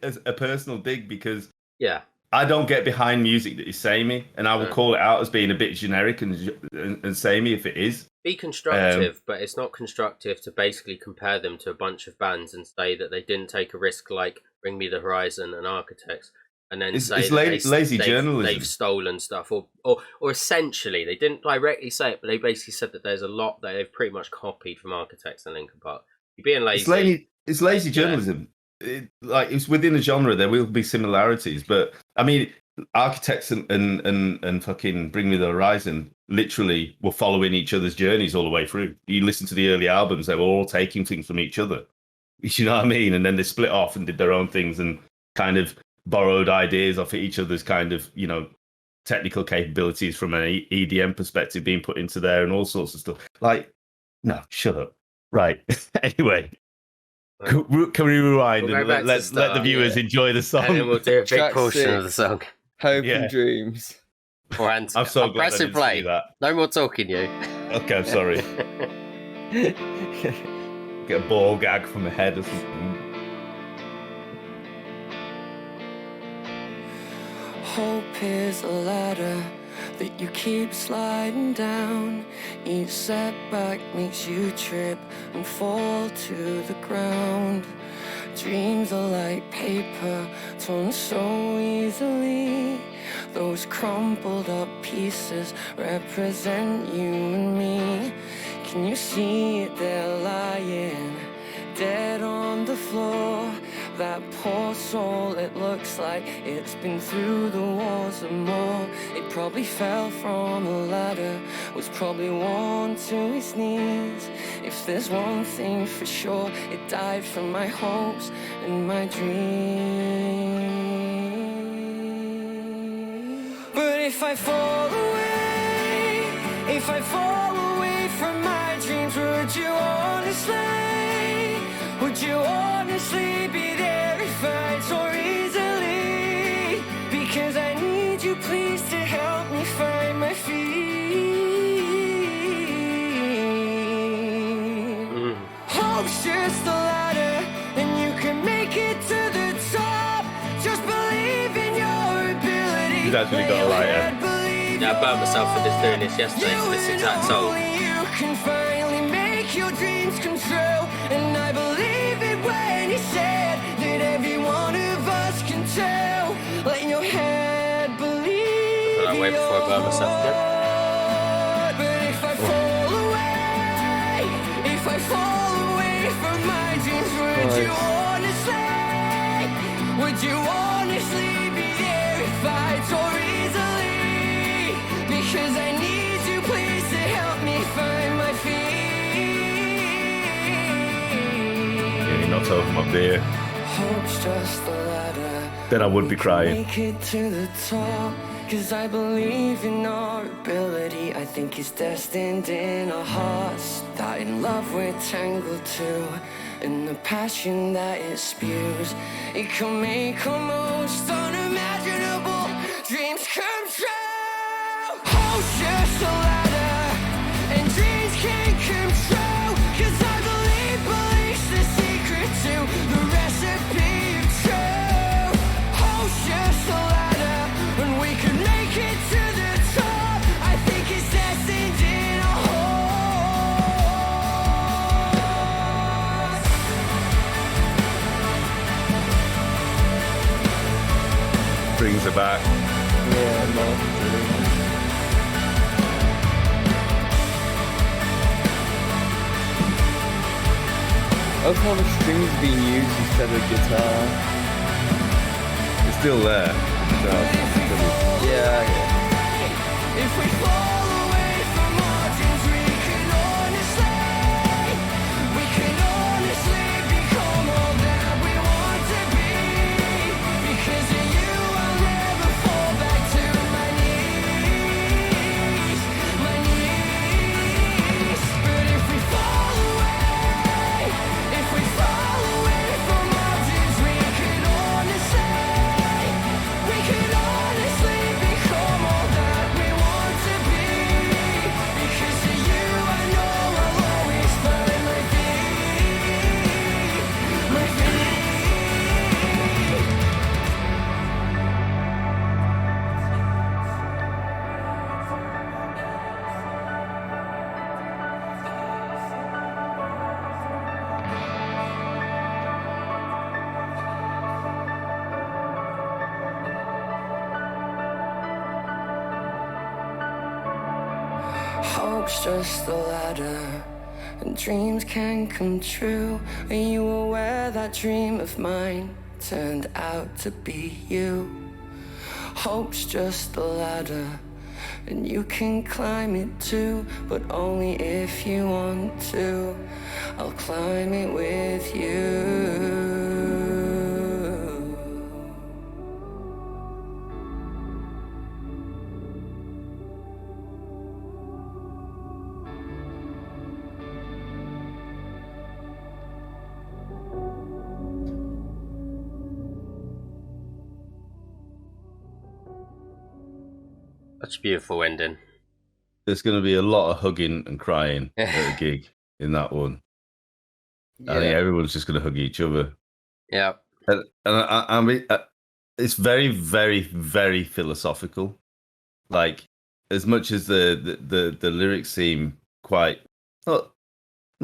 as a personal dig because Yeah. I don't get behind music that is samey, and I will call it out as being a bit generic and samey if it is. Be constructive, but it's not constructive to basically compare them to a bunch of bands and say that they didn't take a risk like Bring Me the Horizon and Architects, and then It's say that lazy journalism. they've stolen stuff, or essentially they didn't directly say it, but they basically said that there's a lot that they've pretty much copied from Architects and Linkin Park. You're being lazy. It's lazy journalism. It's within a genre. There will be similarities, but I mean, Architects and fucking Bring Me the Horizon literally were following each other's journeys all the way through. You listen to the early albums; they were all taking things from each other. You know what I mean? And then they split off and did their own things and kind of borrowed ideas off each other's kind of, technical capabilities from an EDM perspective being put into there and all sorts of stuff. Like, no, shut up. Right. Anyway. Can we rewind We'll and go back to let the start, the viewers enjoy the song? And then we'll do a big Track portion of 6. the song. Hope Yeah. and dreams. Or I'm so glad I press and didn't play. see that. No more talking, you. Okay, I'm sorry. Get a ball gag from the head or something. Hope is a ladder that you keep sliding down. Each setback makes you trip and fall to the ground. Dreams are like paper, torn so easily. Those crumpled up pieces represent you and me. Can you see it? They're lying dead on the floor. That poor soul, it looks like it's been through the wars and more. It probably fell from a ladder, was probably worn to its knees. If there's one thing for sure, it died from my hopes and my dreams. But if I fall away, if I fall away from my dreams, would you honestly, would you honestly be there if I tore easily? Because I need you, please, to help me find my feet. Hope's just a ladder, and you can make it to the top. Just believe in your ability. He's actually got a lighter. Yeah, I burned myself for just doing this yesterday to this exact song. You can finally make your dreams come true, and I believe it when you said that every one of us can tell. Let your head believe. I'll wait before I burn myself again. But if I fall away, if I fall away from my dreams, would you honestly be there if I tore easily? Because I need you, please, to help me find my feet. Yeah, not over my beer. Hope's just a ladder. Then I would be crying. Make it to the top, 'cause I believe in our ability. I think it's destined in our hearts. That in love we're tangled too, and the passion that it spews, it can make our most unimaginable dreams come true. Hope's just a ladder, and dreams can come true. 'Cause I believe belief's the secret to the recipe of true. strings are back. Yeah, no. I love how the strings being used instead of guitar. It's still there. Yeah. If we fall away from our dreams, we can honestly become all that we want to be. Because of you, I'll never fall back to my knees. But if we fall away from our dreams, we can honestly become all that we want to be. Because of you, I know I'll always find my feet. Hope's just a ladder, and dreams can come true. Are you aware that dream of mine turned out to be you? Hope's just a ladder, and you can climb it too, but only if you want to. I'll climb it with you. Such a beautiful ending. There's going to be a lot of hugging and crying at a gig in that one. I think everyone's just going to hug each other. Yeah. And I mean, it's very, very, very philosophical. Like, as much as the lyrics seem quite not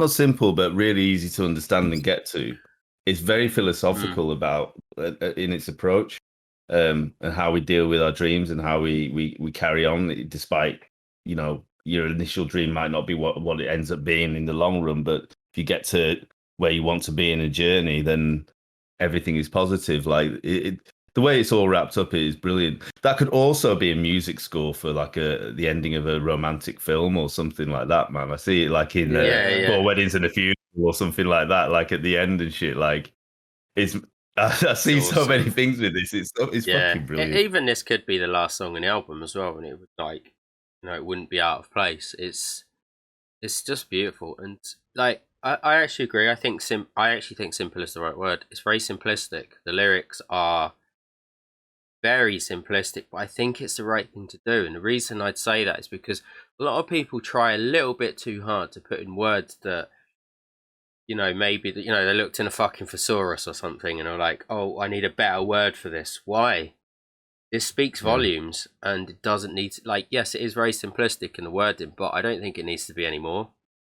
simple, but really easy to understand and get to, it's very philosophical about in its approach, and how we deal with our dreams and how we carry on, despite, you know, your initial dream might not be what it ends up being in the long run, but if you get to where you want to be in a journey, then everything is positive. Like the way it's all wrapped up is brilliant. That could also be a music score for like the ending of a romantic film or something like that, man. I see it like in Four Weddings and a Funeral or something like that, like at the end and shit. Like it's I see so many things with this. It's fucking brilliant. Even this could be the last song in the album as well, and it would, like, you know, it wouldn't be out of place. It's just beautiful, and like I actually agree. I actually think simple is the right word. It's very simplistic. The lyrics are very simplistic, but I think it's the right thing to do. And the reason I'd say that is because a lot of people try a little bit too hard to put in words that, you know, maybe that, you know, they looked in a fucking thesaurus or something and are like, oh, I need a better word for this. Why? This speaks volumes, and it doesn't need to, like, yes, it is very simplistic in the wording, but I don't think it needs to be anymore.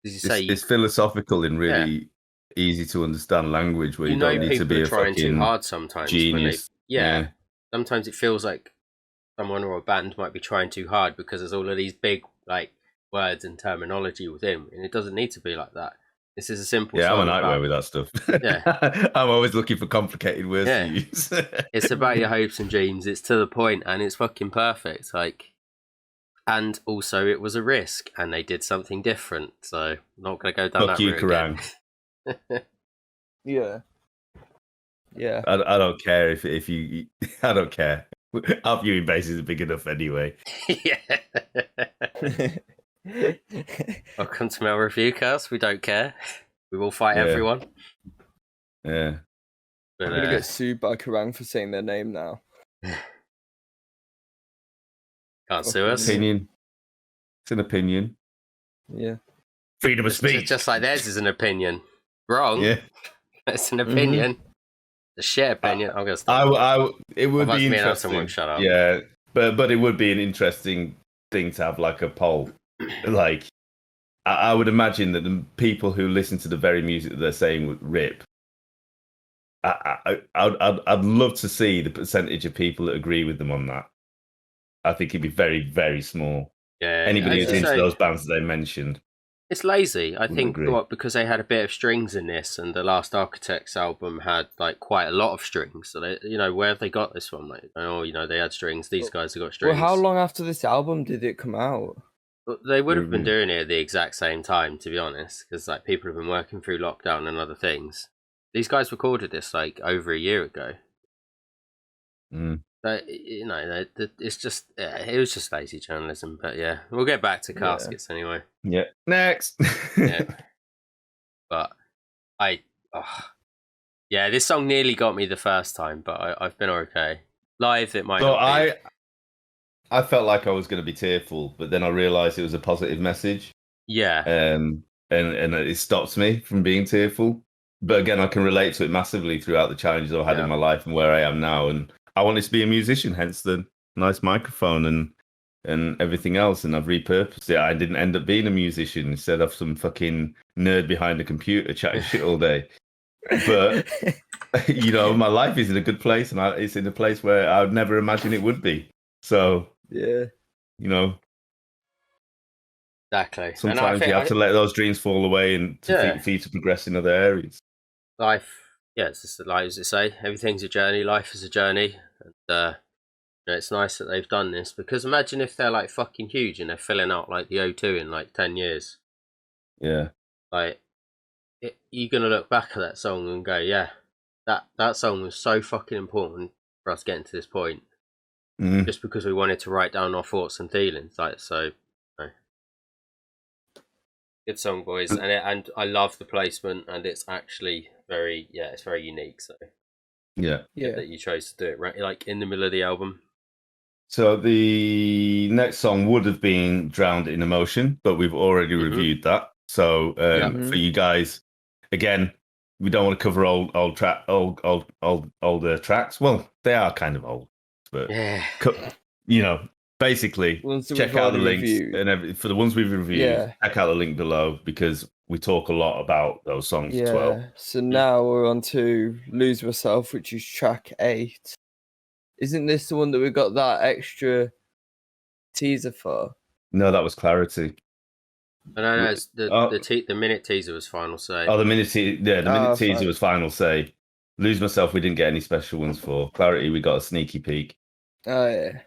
As you say, it's philosophical in really easy to understand language, where you don't need to be a trying fucking too hard sometimes. genius. Sometimes it feels like someone or a band might be trying too hard because there's all of these big, like, words and terminology within, and it doesn't need to be like that. This is a simple song. I'm a nightmare with that stuff. I'm always looking for complicated words to use. It's about your hopes and dreams. It's to the point, and it's fucking perfect. Like, and also it was a risk, and they did something different. So I'm not gonna go down that route again. Yeah. I don't care if you. I don't care. Our viewing base is big enough anyway. Welcome to our review cast. We don't care. We will fight everyone. Yeah. But, I'm gonna get sued by Kerrang for saying their name now. Can't sue us. Opinion. It's an opinion. Yeah. Freedom of speech. Just like theirs is an opinion. Wrong. Yeah. It's an opinion. A shit opinion. I'm gonna stop. It would be interesting. Shut up. Yeah, but it would be an interesting thing to have like a poll. Like, I would imagine that the people who listen to the very music that they're saying would rip I'd love to see the percentage of people that agree with them on that. I think it'd be very, very small. Yeah, Anybody as who's you into say, those bands that they mentioned. it's lazy. I Wouldn't think agree. because they had a bit of strings in this, and the last Architects album had like quite a lot of strings. So they, where have they got this from? Like, they had strings. These guys have got Well, strings. how long after this album did it come out? But they would have been Mhm. doing it at the exact same time, to be honest, because like people have been working through lockdown and other things. These guys recorded this like over a year ago. Mm. But it's just it was just lazy journalism. But yeah, we'll get back to Caskets anyway. Yeah. Next. Yeah. But this song nearly got me the first time, but I've been okay. Live, it might So not be. I felt like I was going to be tearful, but then I realised it was a positive message. Yeah. And it stops me from being tearful. But again, I can relate to it massively throughout the challenges I've had in my life and where I am now. And I wanted to be a musician, hence the nice microphone and everything else. And I've repurposed it. I didn't end up being a musician instead of some fucking nerd behind a computer chatting shit all day. But my life is in a good place, and it's in a place where I would never imagine it would be. So yeah, exactly. Sometimes you have to let those dreams fall away and for you to progress in other areas. Life, it's just like as they say, everything's a journey. Life is a journey, and it's nice that they've done this, because imagine if they're like fucking huge and they're filling out like the O2 in like 10 years. Yeah, like you're gonna look back at that song and go, yeah, that song was so fucking important for us getting to this point, just because we wanted to write down our thoughts and feelings. Good song, boys, and I love the placement, and it's actually it's very unique. So yeah, that you chose to do it right, like in the middle of the album. So the next song would have been "Drowned in Emotion," but we've already reviewed that. So for you guys, again, we don't want to cover older tracks. Well, they are kind of old, but basically, check out the links and for the ones we've reviewed. Check out the link below, because we talk a lot about those songs as well. So now we're on to "Lose Myself," which is track 8. Isn't this the one that we got that extra teaser for? No, that was Clarity. No, it's the minute teaser was Final Say. Oh, the minute teaser was Final Say. Lose Myself, we didn't get any special ones for. Clarity, we got a sneaky peek. Oh, yeah.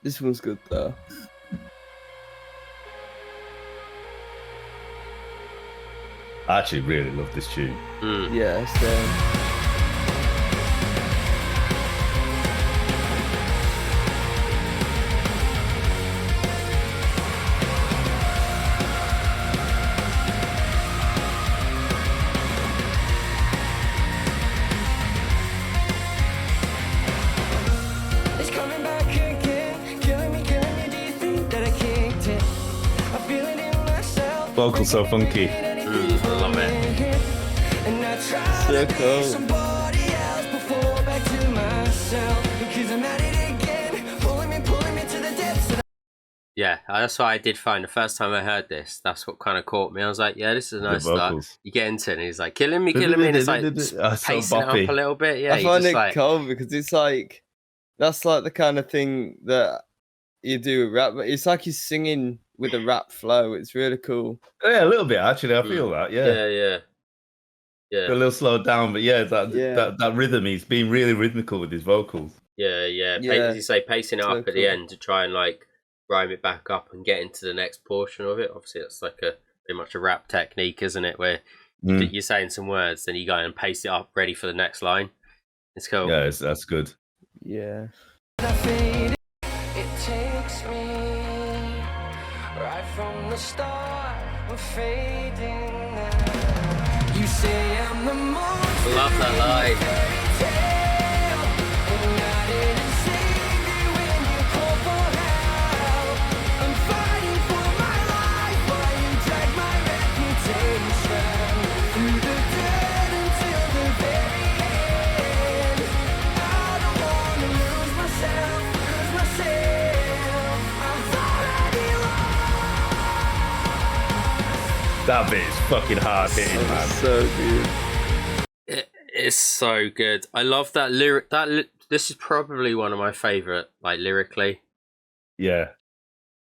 This one's good, though. I actually really love this tune. Yeah, same. Vocals so funky. I love it. So cool. Yeah, that's what I did find the first time I heard this. That's what kind of caught me. I was like, yeah, this is a nice start. You get into it, and he's like, killing me. And it's like pacing it up a little bit. Yeah, I find it cool because it's like, that's like the kind of thing that you do with rap, but it's like he's singing with a rap flow. It's really cool. Yeah, a little bit actually. I feel that. Yeah. A little slowed down, but that rhythm. He's being really rhythmical with his vocals. Yeah. As you say, pacing it up at the end to try and like rhyme it back up and get into the next portion of it. Obviously, it's like pretty much a rap technique, isn't it? Where you're saying some words, then you go and pace it up, ready for the next line. It's cool. Yeah, that's good. Yeah. It takes me right from the start. We're fading now. You say I'm the most. Love that line. That bit is fucking hard hitting, man. So good. It is so good. I love that lyric. This is probably one of my favorite, like lyrically. Yeah,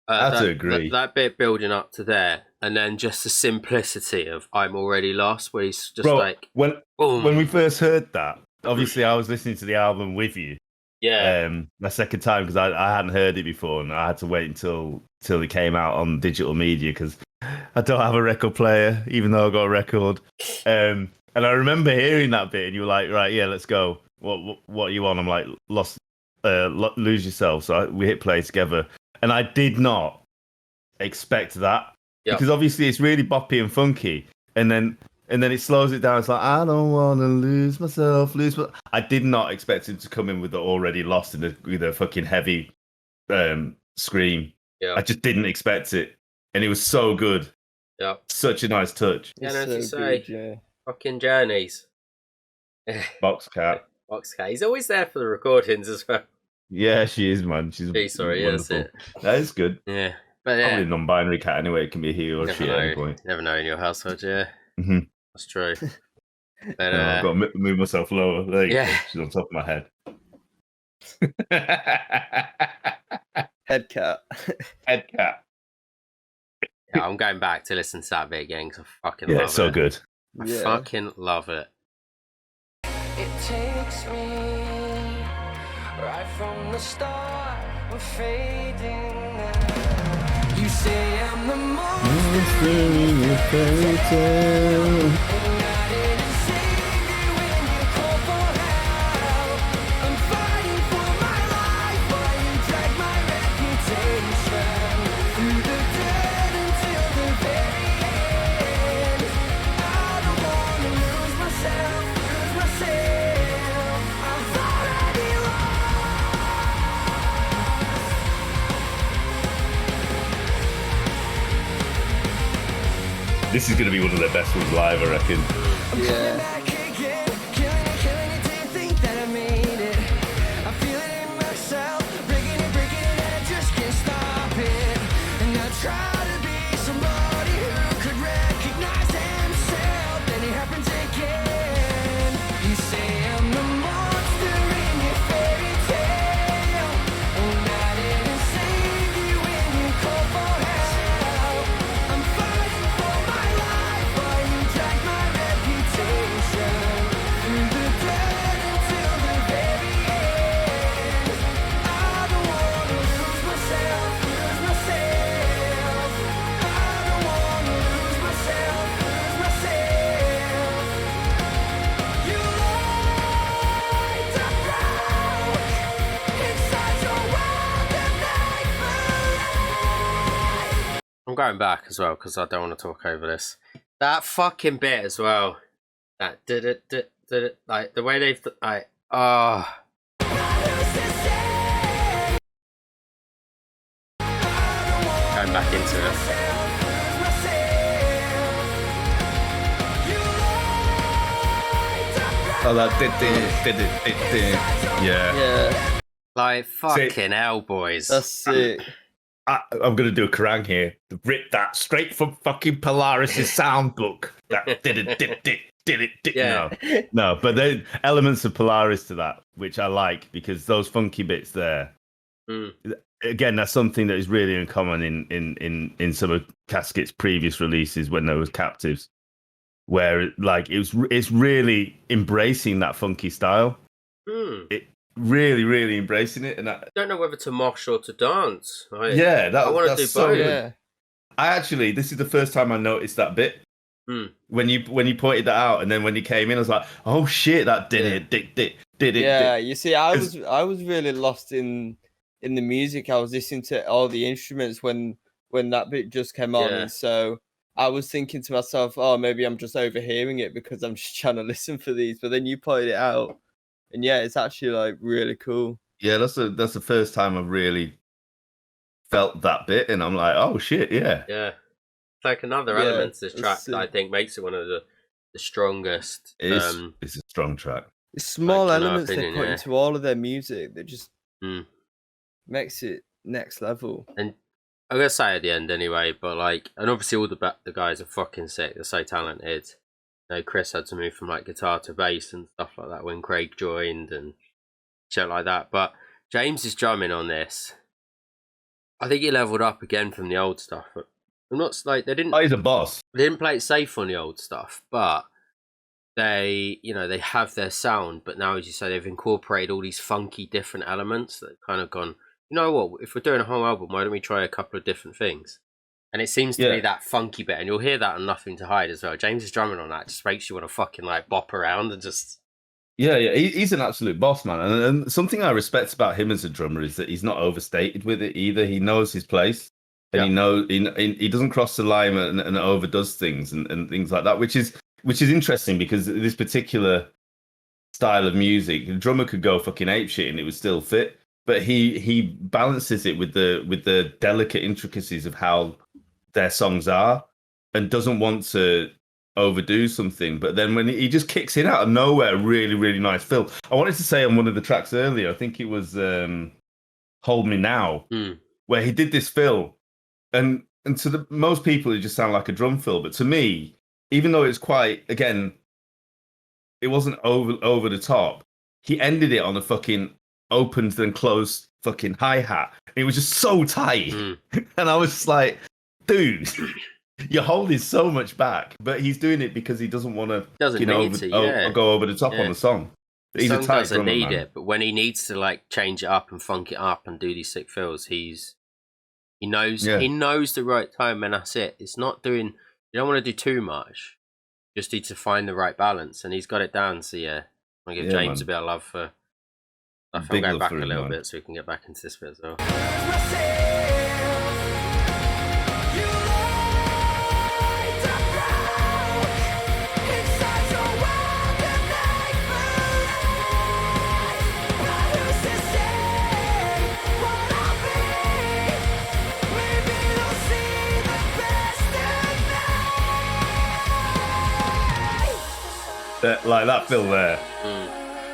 I have to agree. That bit building up to there, and then just the simplicity of "I'm already lost," where he's just Bro, like, when boom. we first heard that, obviously I was listening to the album with you. Yeah, My second time because I hadn't heard it before, and I had to wait until it came out on digital media because I don't have a record player, even though I got a record. And I remember hearing that bit, and you were like, "Right, yeah, let's go. What are you on?" I'm like, lose yourself. So we hit play together, and I did not expect that because obviously it's really boppy and funky, and then it slows it down. It's like, I don't want to lose myself. I did not expect him to come in with the already lost with a fucking heavy scream. Yeah. I just didn't expect it, and it was so good. Yeah, Such a nice touch. yeah. It's And as you so say, good, yeah. fucking journeys. Box cat. Boxcat. He's always there for the recordings as well. Yeah, she is, man. She's Sorry, yeah, that's wonderful. it. That is good. Yeah, but Probably yeah, a non-binary cat anyway. It can be he or she at any point. Never know in your household. Yeah, Mhm. that's true. But No, I've got to move myself lower. There you go. Yeah. She's on top of my head. Head cat. Head cat. yeah, I'm going back to listen to that bit again because I fucking Yeah, love it's so it. good. I Yeah. fucking love it. It takes me right from the start. I'm fading now. You say I'm the monster in your fairy tale, and I didn't save you when you called for help. I'm fighting for my life while you drag my reputation through the dirt until the very end. I don't wanna lose myself. I've already This is going to be one of their best ones live, I reckon. Yeah. back again, killing it, didn't think that I made it. I feel it in myself, breaking it, and I just can't stop it. And I try to be somebody who could recognize himself, then it happens again. You say I'm the monster in your fairy tale, and I didn't save you when you called for help. I'm fighting for my life while you drag my reputation through the dirt until the very end. I don't wanna lose myself. I don't wanna lose myself. You light the road inside your world and make believe. I'm going back as well because I don't want to talk over this. That fucking bit as well. That did it. Like the way they've like. Oh, going back into it. Oh, that Yeah. Yeah. Like fucking hell, boys. That's sick. I'm going to do a Kerrang here. Rip that straight from fucking Polaris' sound book. That did it. Yeah. No, but there are elements of Polaris to that, which I like because those funky bits there. Mm. Again, that's something that is really uncommon in some of Caskets' previous releases when there was Captives, where like it's really embracing that funky style. Mm. It really embracing it, and I don't know whether to mosh or to dance. I want to do so both. good. Yeah. I actually, this is the first time I noticed that bit. Mm. When you pointed that out, and then when you came in, I was like, "Oh shit, that did it." Yeah, you see, I was really lost in the music. I was listening to all the instruments when that bit just came on, Yeah. and so I was thinking to myself, "Oh, maybe I'm just overhearing it because I'm just trying to listen for these." But then you pointed it out, and yeah, it's actually like really cool. Yeah, that's the first time I've really felt that bit, and I'm like, "Oh shit, yeah." Yeah. It's like another Yeah, element to this that's track sick. that I think makes it one of the strongest. It's a strong track. It's small Like, in our elements opinion, they put yeah. into all of their music that just Mm. makes it next level. And I'm gonna say at the end anyway, but like, and obviously all the guys are fucking sick. They're so talented. You know, Chris had to move from like guitar to bass and stuff like that when Craig joined and shit like that. But James' drumming on this, I think he leveled up again from the old stuff. But I'm not like they Oh, he's a boss. didn't play it safe on the old stuff, but they, you know, they have their sound. But now, as you say, they've incorporated all these funky different elements that have kind of gone, you know what, if we're doing a whole album, why don't we try a couple of different things? And it seems to be that funky bit, and you'll hear that on Nothing to Hide as well. James' drumming on that just makes you want to fucking like bop around and just... Yeah, he's an absolute boss, man. And something I respect about him as a drummer is that he's not overstated with it either. He knows his place, and he doesn't cross the line and overdoes things and things like that, which is interesting because this particular style of music, the drummer could go fucking apeshit and it would still fit, but he balances it with the delicate intricacies of how their songs are, and doesn't want to overdo something. But then when he just kicks in out of nowhere, really, really nice fill. I wanted to say on one of the tracks earlier, I think it was Hold Me Now, where he did this fill, and to most people it just sounded like a drum fill, but to me, even though it's quite, again, it wasn't over the top, he ended it on a fucking opened then closed fucking hi-hat. It was just so tight. And I was just like, dude, you're holding so much back, but he's doing it because he doesn't want to go over the top on the song. He's a tight doesn't drummer, need man. it, but when he needs to like change it up and funk it up and do these sick fills, he knows the right time, and that's it. It's not doing, you don't want to do too much. You just need to find the right balance, and he's got it down. So yeah, I give James a bit of love for. I'm going back a little bit so we can get back into this bit as well. Like that fill there,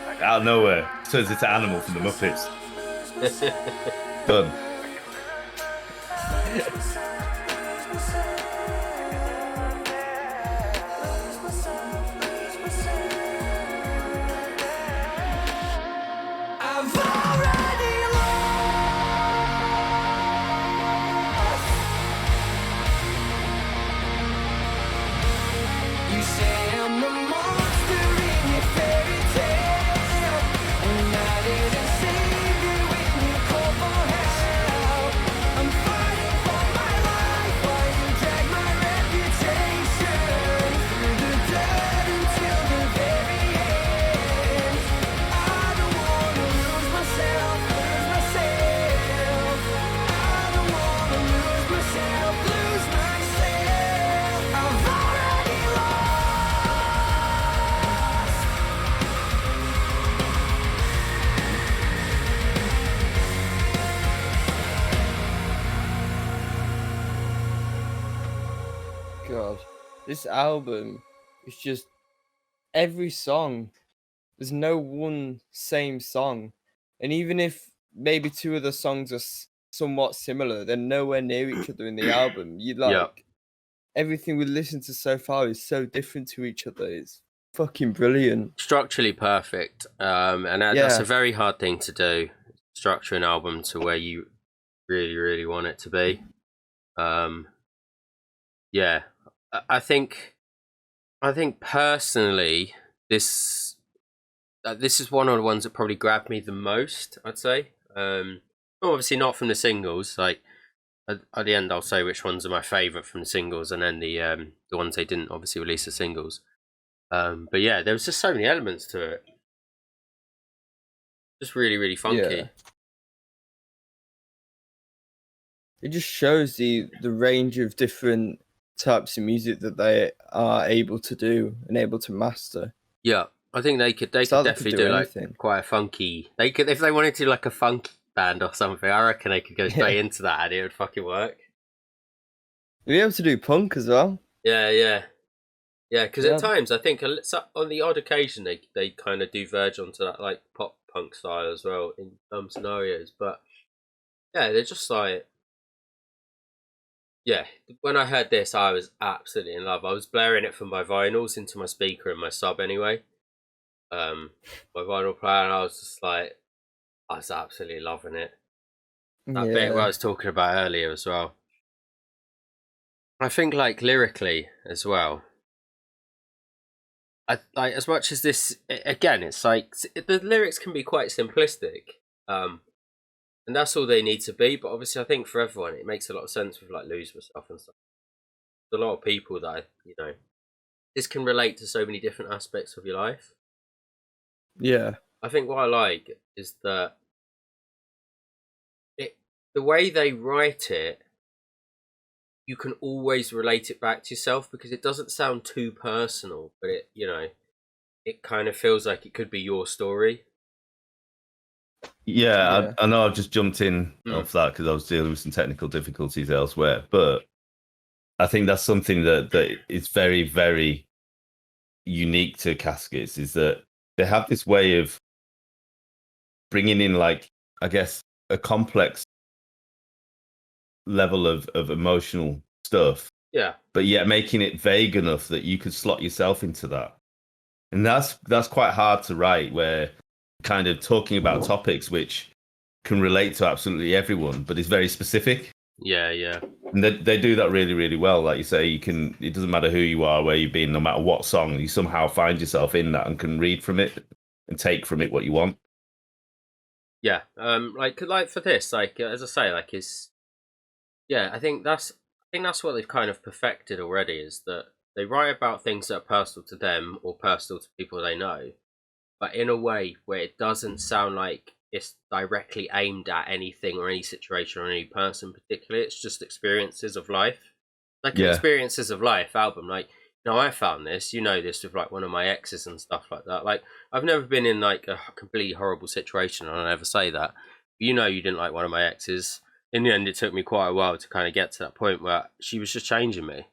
like out of nowhere, turns into Animal from the Muppets. Done. I've already lost. You say I'm the monster in your fairy tale, and I didn't save you when you called for help. I'm fighting for my life while you drag my reputation through the dirt until the very end. I don't wanna lose myself. I don't wanna lose myself. I've already God, this album is just every song. There's no one same song, and even if maybe two of the songs are somewhat similar, they're nowhere near each other in the album. You like everything we listened to so far is so different to each other. It's fucking brilliant. Structurally perfect, and that's a very hard thing to do. Structure an album to where you really, really want it to be. I think personally, this is one of the ones that probably grabbed me the most, I'd say. Obviously not from the singles. Like at the end, I'll say which ones are my favourite from the singles, and then the ones they didn't obviously release the singles. But yeah, there was just so many elements to it. Just really, really funky. Yeah. It just shows the range of different types of music that they are able to do and able to master. Yeah, I think they could definitely do like quite a funky. They could, if they wanted to, like a funky band or something. I reckon they could go straight into that, and it would fucking work. They'd be able to do punk as well. Yeah. Because at times I think on the odd occasion they kind of do verge onto that like pop punk style as well in some scenarios. But yeah, they're just like Yeah, when I heard this, I was absolutely in love. I was blaring it from my vinyls into my speaker in my sub anyway. My vinyl player, and I was just like, I was absolutely loving it. That bit where I Yeah. was talking about earlier as well. I think like lyrically as well. I like as much as this again. It's like the lyrics can be quite simplistic, and that's all they need to be. But obviously, I think for everyone, it makes a lot of sense with like lose myself and stuff. There's a lot of people that this can relate to so many different aspects of your life. Yeah. I think what I like is that the way they write it, you can always relate it back to yourself because it doesn't sound too personal, but it kind of feels like it could be your story. Yeah, Yeah. I know I've just jumped in Mm. off that because I was dealing with some technical difficulties elsewhere, but I think that's something that is very, very unique to Caskets, is that they have this way of bringing in, like, I guess, a complex level of emotional stuff, Yeah, but yet making it vague enough that you could slot yourself into that. And that's quite hard to write, where kind of talking about topics which can relate to absolutely everyone, but is very specific. yeah. And they do that really, really well. Like you say, it doesn't matter who you are, where you've been, no matter what song, you somehow find yourself in that and can read from it and take from it what you want. Yeah, like for this, like as I say, like I think that's what they've kind of perfected already, is that they write about things that are personal to them or personal to people they know, but in a way where it doesn't sound like it's directly aimed at anything or any situation or any person particularly. It's just experiences of life, like an Yeah. experiences of life album. Like, I found this, this with like one of my exes and stuff like that. Like, I've never been in like a completely horrible situation, and I never say that. You didn't like one of my exes. In the end, it took me quite a while to kind of get to that point where she was just changing me.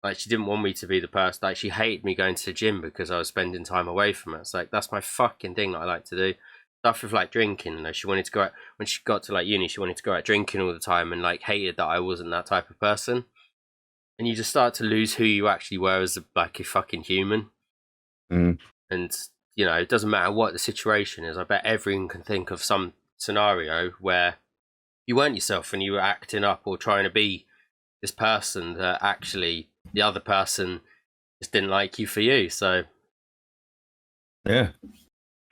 Like, she didn't want me to be the person. Like, she hated me going to the gym because I was spending time away from her. It's like, that's my fucking thing that I like to do. Stuff with like drinking. She wanted to go out, when she got to like uni, she wanted to go out drinking all the time, and like hated that I wasn't that type of person. And you just start to lose who you actually were as a fucking human. Mm. And it doesn't matter what the situation is. I bet everyone can think of some scenario where you weren't yourself and you were acting up or trying to be this person that actually the other person just didn't like you for you. So Yeah.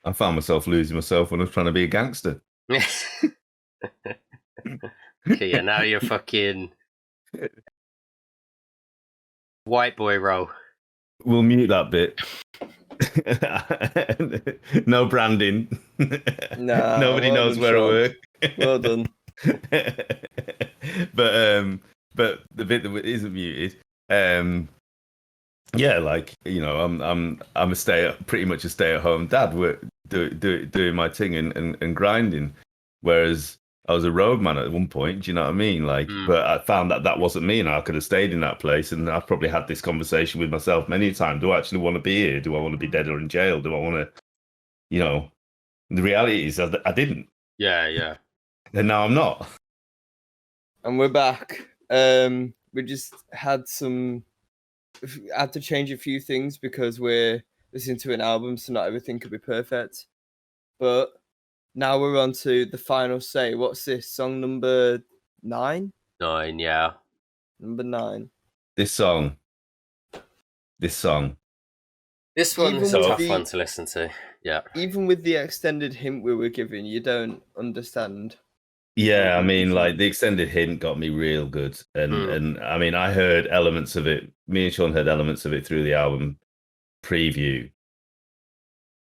I found myself losing myself when I was trying to be a gangster. okay, yeah, now you're fucking white boy role. We'll mute that bit. No branding. Nah, Nobody well knows done, where I Sean. work. Well done. But the bit that isn't muted, yeah, like, I'm pretty much a stay-at-home dad, doing my thing and grinding, whereas I was a roadman at one point. Do you know what I mean? Like, but I found that wasn't me, and I could have stayed in that place. And I've probably had this conversation with myself many times. Do I actually want to be here? Do I want to be dead or in jail? Do I want to, the reality is I didn't. Yeah. And now I'm not. And we're back. We just had to change a few things because we're listening to an album, so not everything could be perfect. But now we're on to the final say. What's this? Song number 9? 9, yeah. Number 9. This song. This one is a Even with tough one to listen to. Yeah. Even with the extended hint we were given, you don't understand. Yeah, I mean, like, the extended hint got me real good, and I mean, I heard elements of it. Me and Sean heard elements of it through the album preview,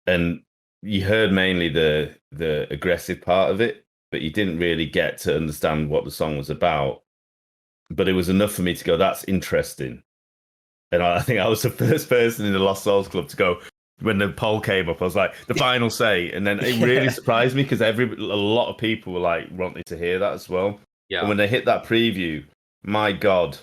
and you heard mainly the aggressive part of it, but you didn't really get to understand what the song was about. But it was enough for me to go, "That's interesting." And I think I was the first person in the Lost Souls Club to go. When the poll came up, I was like, the final say. And then it really surprised me because a lot of people were like wanting to hear that as well. Yeah. And when they hit that preview, my God,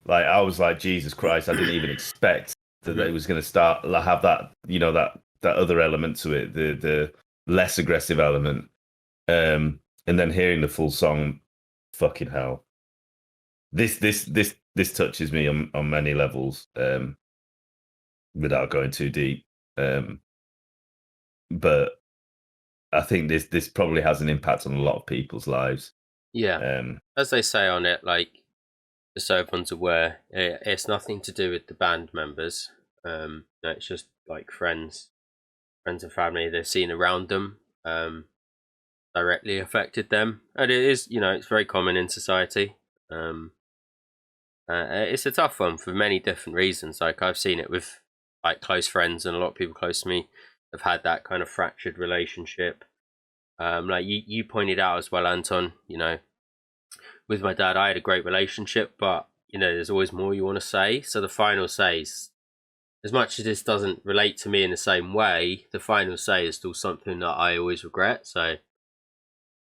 like, I was like, Jesus Christ, I didn't even expect that it was going to start have that, that other element to it, the less aggressive element. And then hearing the full song, fucking hell. this touches me on many levels, without going too deep. But I think this probably has an impact on a lot of people's lives. Yeah. As they say on it, like, just so everyone's aware, it's nothing to do with the band members. No, it's just like friends and family they've seen around them directly affected them, and it is, it's very common in society. It's a tough one for many different reasons. Like, I've seen it with like close friends, and a lot of people close to me have had that kind of fractured relationship. Like you pointed out as well, Anton, with my dad, I had a great relationship, but there's always more you want to say. So the final says, as much as this doesn't relate to me in the same way, the final say is still something that I always regret. So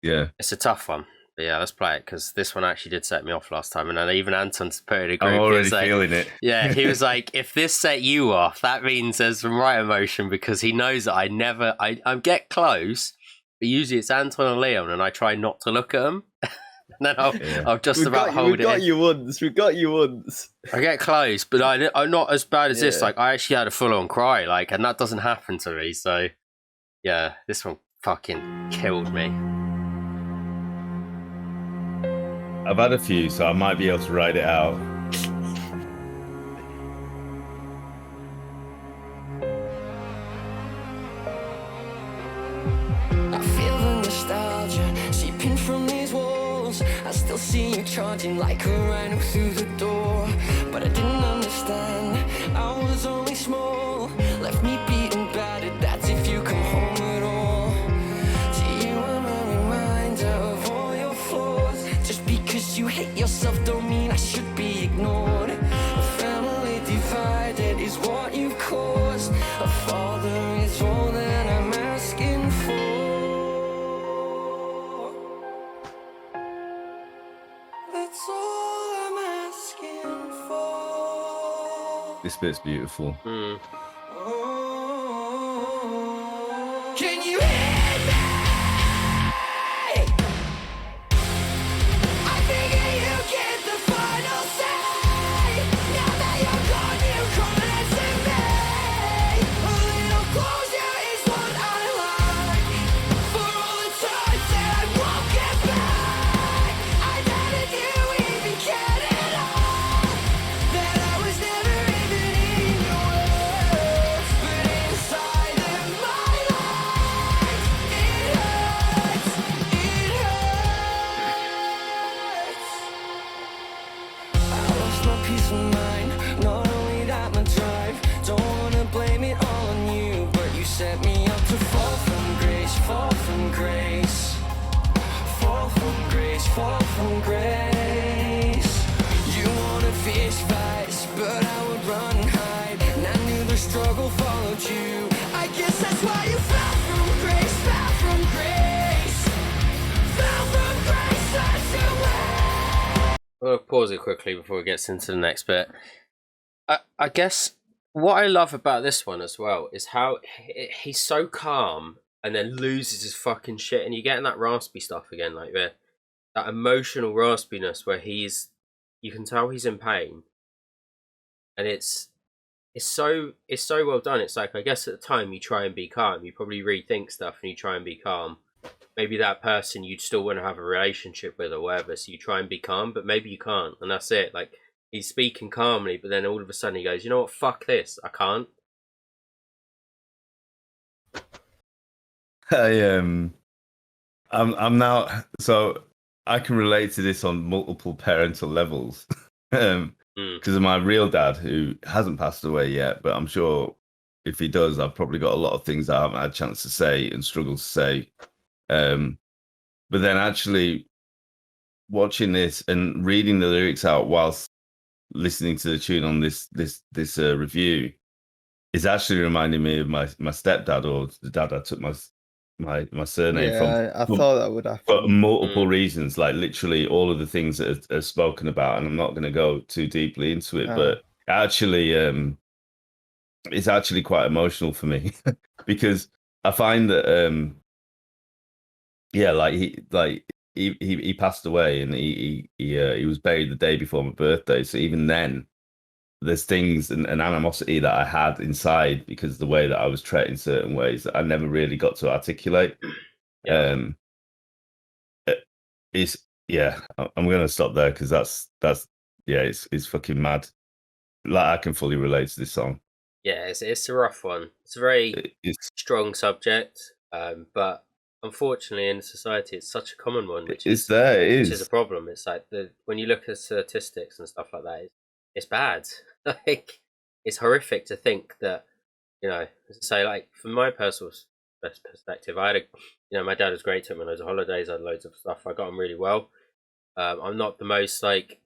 yeah, it's a tough one. But yeah, let's play it, because this one actually did set me off last time, and then even Anton's put in a group. I'm already feeling it. Yeah, he was like, if this set you off, that means there's some right emotion, because he knows that I get close, but usually it's Anton and Leon, and I try not to look at them. And then I'll just about hold it. We got you once. I get close, but I'm not as bad as this. Like, I actually had a full-on cry, like, and that doesn't happen to me. So, yeah, this one fucking killed me. I've had a few, so I might be able to write it out. I feel the nostalgia seeping from these walls. I still see you charging like a rhino through the door. But I didn't understand, I was only small. Left me beaten, battered, that's if you come home at all. To you I'm a reminder of all your flaws. Just because you hate yourself don't mean I should be ignored. A family divided is what you've caused. A father is all that I'm asking for. That's all I'm asking for. This bit's beautiful. Can you hear me? I figure you get the final say. Now that you're gone, you come and answer me. A little closure is what I like. For all the times that I won't get back, I doubted you even cared at all. That I was never even in your world. But inside of my life, it hurts. It hurts. I lost my peace of mind. Not only that, my drive. Don't wanna blame it all on you, but you set me up to fall from grace, fall from grace, fall from grace, fall from grace. You wanna fish fights, but I would run and hide, and I knew the struggle followed you. I guess that's why you fell from grace, fell from grace, fell from grace, such a way. We'll pause it quickly before it gets into the next bit. I guess what I love about this one as well is how he's so calm and then loses his fucking shit, and you're getting that raspy stuff again, like that emotional raspiness where you can tell he's in pain, and it's so well done. It's like, I guess at the time you try and be calm, you probably rethink stuff and you try and be calm. Maybe that person you'd still want to have a relationship with or whatever, so you try and be calm, but maybe you can't, and that's it. Like, he's speaking calmly, but then all of a sudden he goes, you know what, fuck this, I can't. I'm now, so I can relate to this on multiple parental levels. Because of my real dad, who hasn't passed away yet, but I'm sure if he does, I've probably got a lot of things I haven't had a chance to say and struggle to say. But then actually watching this and reading the lyrics out whilst listening to the tune on this review is actually reminding me of my stepdad, or the dad I took my surname from. I thought that would happen. For multiple reasons, like literally all of the things that are spoken about, and I'm not going to go too deeply into it, but actually, it's actually quite emotional for me because I find that, he passed away, and he was buried the day before my birthday. So even then, there's things and animosity that I had inside because of the way that I was treated in certain ways that I never really got to articulate. Yeah. I'm gonna stop there because that's it's fucking mad. Like, I can fully relate to this song. Yeah, it's a rough one. It's a very strong subject, but unfortunately in society it's such a common one, which is a problem. It's like when you look at statistics and stuff like that, it's bad. Like, it's horrific to think that, as I say, like, from my personal perspective, I had my dad was great to me on loads of holidays. I had loads of stuff. I got on really well. I'm not the most like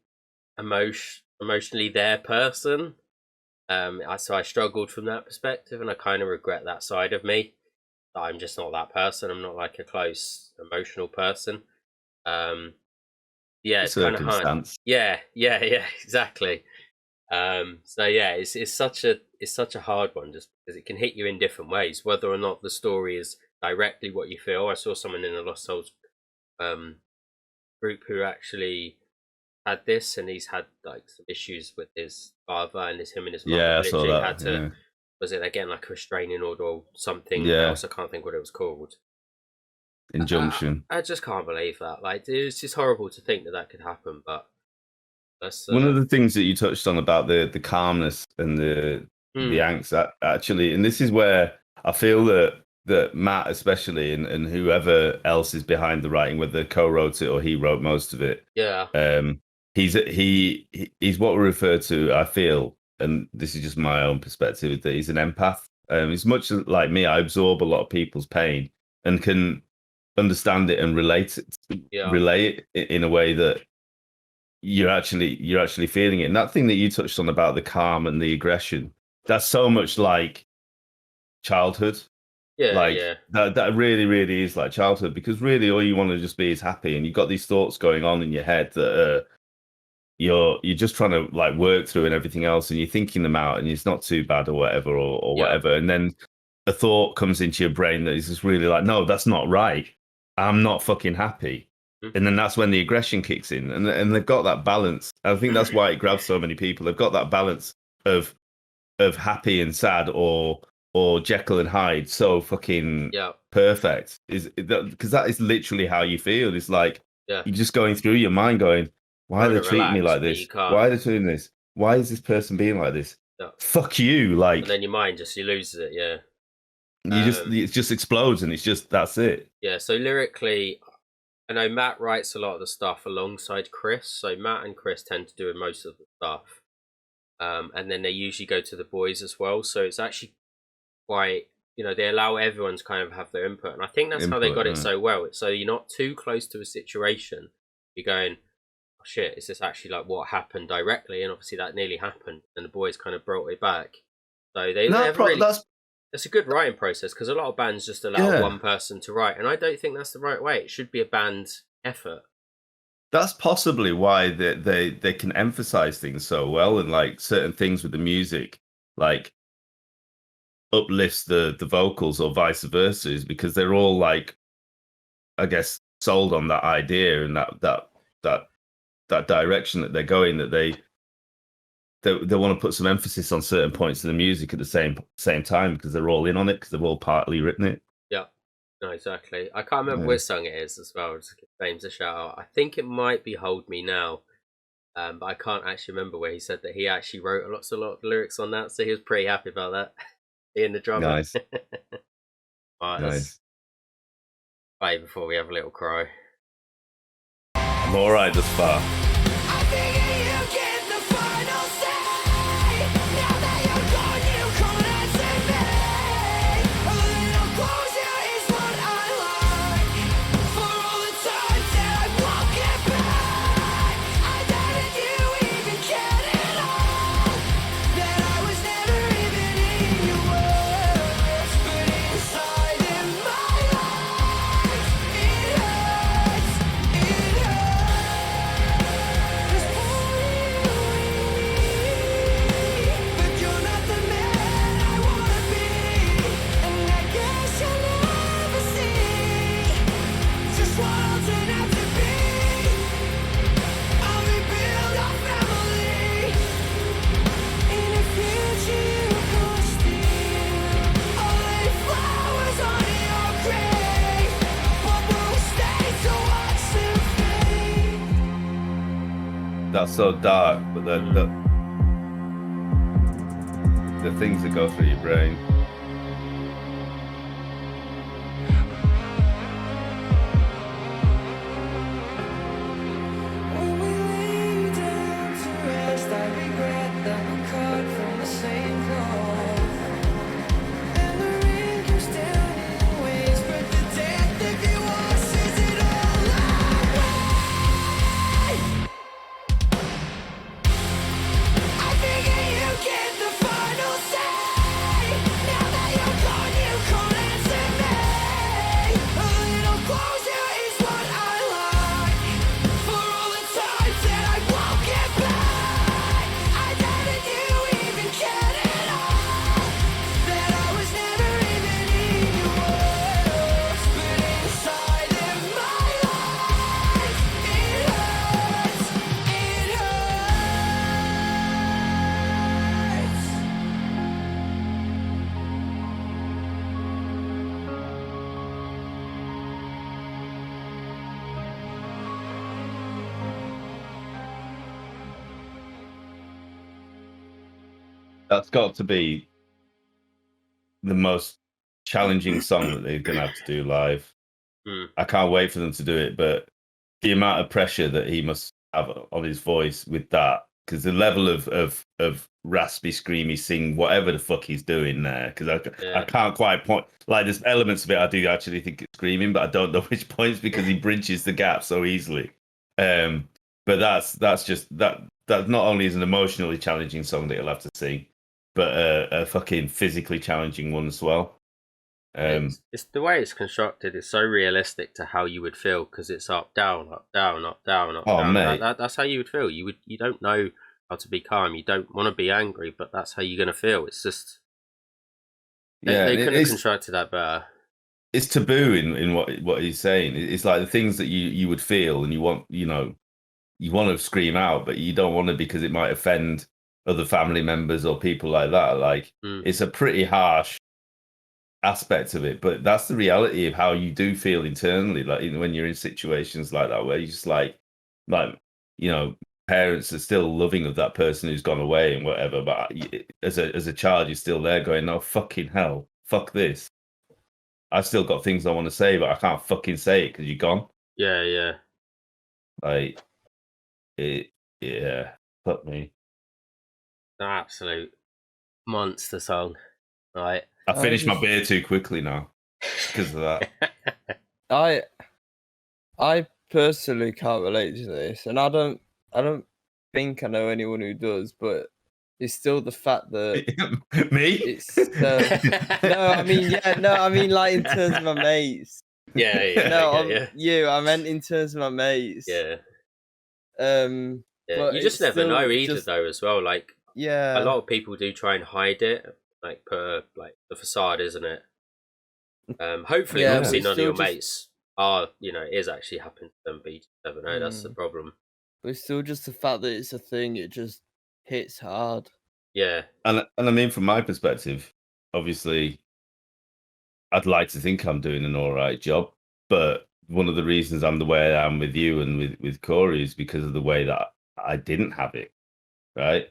emotionally there person. So I struggled from that perspective, and I kind of regret that side of me. That I'm just not that person. I'm not like a close emotional person. It's kind of hard. Yeah, exactly. So yeah, it's such a hard one, just because it can hit you in different ways, whether or not the story is directly what you feel. I saw someone in the Lost Souls group who actually had this, and he's had like some issues with his father, and him and his mum literally had to. Was it again like a restraining order or something else? I can't think what it was called. Injunction. I just can't believe that. Like, it's just horrible to think that could happen. But that's one of the things that you touched on about the calmness and the angst, actually, and this is where I feel that Matt especially and whoever else is behind the writing, whether co-wrote it or he wrote most of it. Yeah. He's what we refer to, I feel, and this is just my own perspective, that he's an empath. As much as like me, I absorb a lot of people's pain and can understand it and relate it in a way that you're actually feeling it. And that thing that you touched on about the calm and the aggression, that's so much like childhood. That really, really is like childhood, because really all you want to just be is happy, and you've got these thoughts going on in your head that you're just trying to like work through and everything else, and you're thinking them out, and it's not too bad or whatever or whatever, and then a thought comes into your brain that is just really like, no, that's not right. I'm not fucking happy. And then that's when the aggression kicks in, and they've got that balance. I think that's why it grabs so many people. They've got that balance of happy and sad, or Jekyll and Hyde, so fucking perfect. Because that is literally how you feel. It's like you're just going through your mind, going, why are they treating me like this? Why are they doing this? Why is this person being like this? Fuck you! Like, and then your mind you loses it. Yeah, it just explodes, and it's just that's it. Yeah. So lyrically, I know Matt writes a lot of the stuff alongside Chris. So Matt and Chris tend to do most of the stuff, and then they usually go to the boys as well. So it's actually quite, they allow everyone to kind of have their input, and I think that's how they got it so well. So you're not too close to a situation. You're going, oh shit, is this actually like what happened directly? And obviously that nearly happened, and the boys kind of brought it back. So that's a good writing process, because a lot of bands just allow one person to write, and I don't think that's the right way. It should be a band effort. That's possibly why they can emphasize things so well, and like certain things with the music, like uplifts the vocals or vice versa, is because they're all like, I guess, sold on that idea and that direction that they're going, that they want to put some emphasis on certain points of the music at the same time, because they're all in on it, because they've all partly written it. Yeah, no, exactly. I can't remember which song it is as well. Just give James a shout out. I think it might be "Hold Me Now," but I can't actually remember where he said that he actually wrote a lot of lyrics on that, so he was pretty happy about that. Being the drummer. Nice. All right, nice. Play before we have a little cry. I'm all right thus far. Just what I'll turn out to be. That's so dark, but the things that go through your brain. When we lay down to rest, I regret that we cut from the same cloth. And the rain comes down in waves, but the death of you washes it all away. I figure you get the final say. Now that you're gone, you can't answer me. A little closer is what I like. For all the times that I won't get back, I doubted you even cared at all. That I was never even in your world. But inside of my life, it hurts. It hurts. That's got to be the most challenging song that they're going to have to do live. Hmm. I can't wait for them to do it, but the amount of pressure that he must have on his voice with that, because the level of raspy, screamy, sing, whatever the fuck he's doing there, because I Yeah. can't quite point. Like, there's elements of it I do actually think it's screaming, but I don't know which points because he bridges the gap so easily. But that's not only is an emotionally challenging song that he'll have to sing, but a fucking physically challenging one as well. It's the way it's constructed. It's so realistic to how you would feel because it's up, down, up, down, up, down, up, Oh, down. mate. That's how you would feel. You don't know how to be calm. You don't want to be angry, but that's how you're gonna feel. It's just they couldn't have constructed that better. It's taboo in what he's saying. It's like the things that you would feel and you want to scream out, but you don't want to because it might offend other family members or people like that. Like it's a pretty harsh aspect of it, but that's the reality of how you do feel internally. Like when you're in situations like that, where you just like parents are still loving of that person who's gone away and whatever, but as a child, you're still there going, "No, fucking hell, fuck this." I've still got things I want to say, but I can't fucking say it because you're gone. Yeah. Like fuck me. An absolute monster song, right? I finished my beer too quickly now because of that. I personally can't relate to this, and I don't think I know anyone who does, but it's still the fact that Me? it's I mean like in terms of my mates. Yeah. You. I meant in terms of my mates. Yeah. But You just it's never know still either, just- though. As well, like Yeah. a lot of people do try and hide it, like put like the facade, isn't it? Hopefully, Yeah, obviously, but none of your still just- mates are, it is actually happening to them, but you just never know. That's the problem. But it's still just the fact that it's a thing. It just hits hard. Yeah. And I mean, from my perspective, obviously, I'd like to think I'm doing an all right job, but one of the reasons I'm the way I am with you and with Corey is because of the way that I didn't have it, right?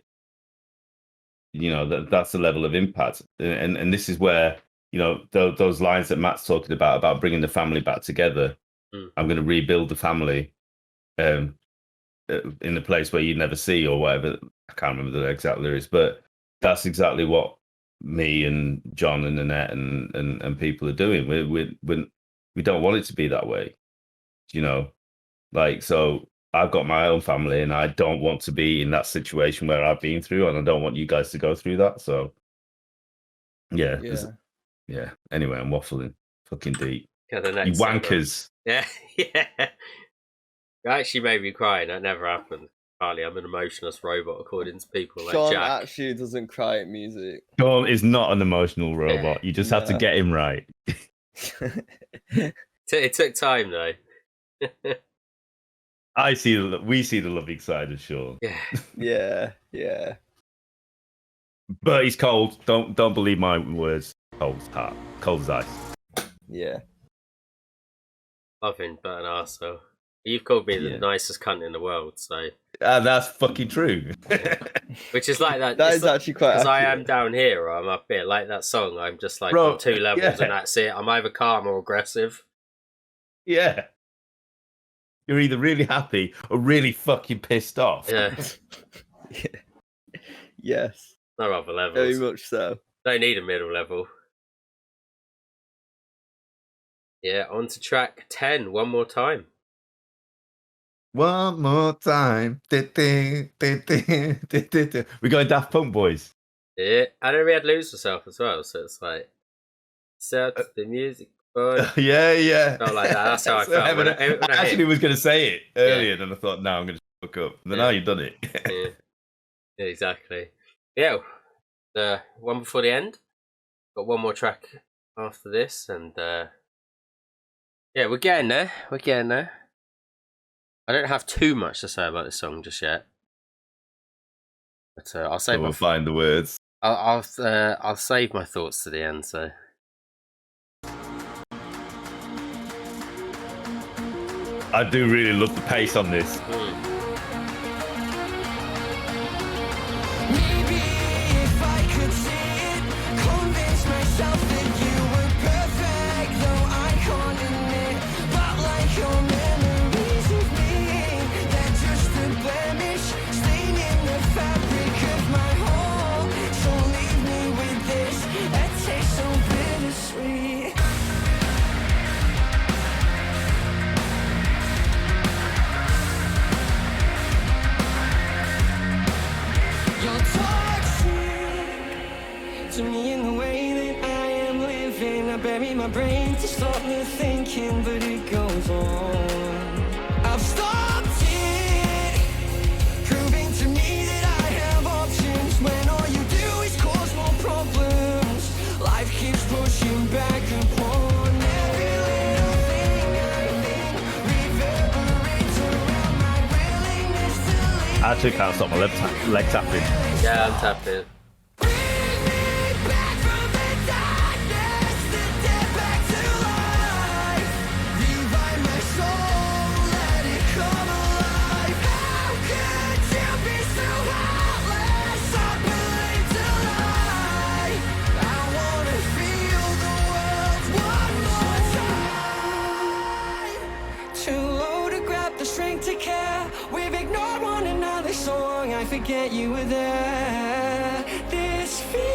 That's the level of impact, and this is where those lines that Matt's talking about bringing the family back together. I'm going to rebuild the family, in a place where you never see or whatever. I can't remember the exact lyrics, but that's exactly what me and John and Annette and people are doing. We don't want it to be that way, so I've got my own family and I don't want to be in that situation where I've been through, and I don't want you guys to go through that. So yeah. Anyway, I'm waffling fucking deep. Yeah, the You next song, wankers. Yeah. You actually made me cry, and that never happened. Apparently, I'm an emotionless robot, according to people like Sean Jack. actually doesn't cry at music. Sean is not an emotional robot. You just have to No. get him right. It took time, though. We see the loving side of Sean, Yeah. Yeah. but he's cold. Don't believe my words. Cold as heart, cold as ice. Yeah. Loving, but an arsehole. You've called me the Yeah. nicest cunt in the world, so That's fucking true. which is like that. That it's is actually quite because I am accurate. down here or I'm up here. Like that song, I'm just like Bro, on 2 levels, yeah. and that's it. I'm either calm or aggressive. Yeah. You're either really happy or really fucking pissed off. Yeah, Yes, no other very levels. much so. Don't need a middle level. Yeah, on to track 10. One more time. One more time. We're going Daft Punk, boys. Yeah, and then we had Lose Yourself as well. So it's like set the music. Fun. Yeah. Felt like that. That's how I felt. When I I actually was going to say it earlier, then I thought, no, I'm going to look up. And then Yeah. now you've done it. Yeah, exactly. Yeah, the one before the end. Got one more track after this, and yeah, we're getting there. We're getting there. I don't have too much to say about this song just yet, but I'll save So we'll find the words. I'll save my thoughts to the end. So I do really love the pace on this. Maybe if I could see it, convince myself that you were perfect, though I can't admit. But like your memories of me, they're just a blemish, staining the fabric of my heart. So leave me with this, it tastes so bittersweet. You're toxic to me in the way that I am living. I bury my brain to stop the thinking, but it goes on. I've stopped it, proving to me that I have options when all you do is cause more problems. Life keeps pushing back upon every little thing I think reverberates around my willingness to leave. I actually can't stop my leg tapping. yeah, I'm tapping. Bring me back from the darkness, the dead back to life. Revive my soul, let it come alive. How could you be so heartless? I believe to lie. I wanna feel the world one more time. Too low to grab the strength to care. We've ignored one another's song. I forget you were there. This feeling,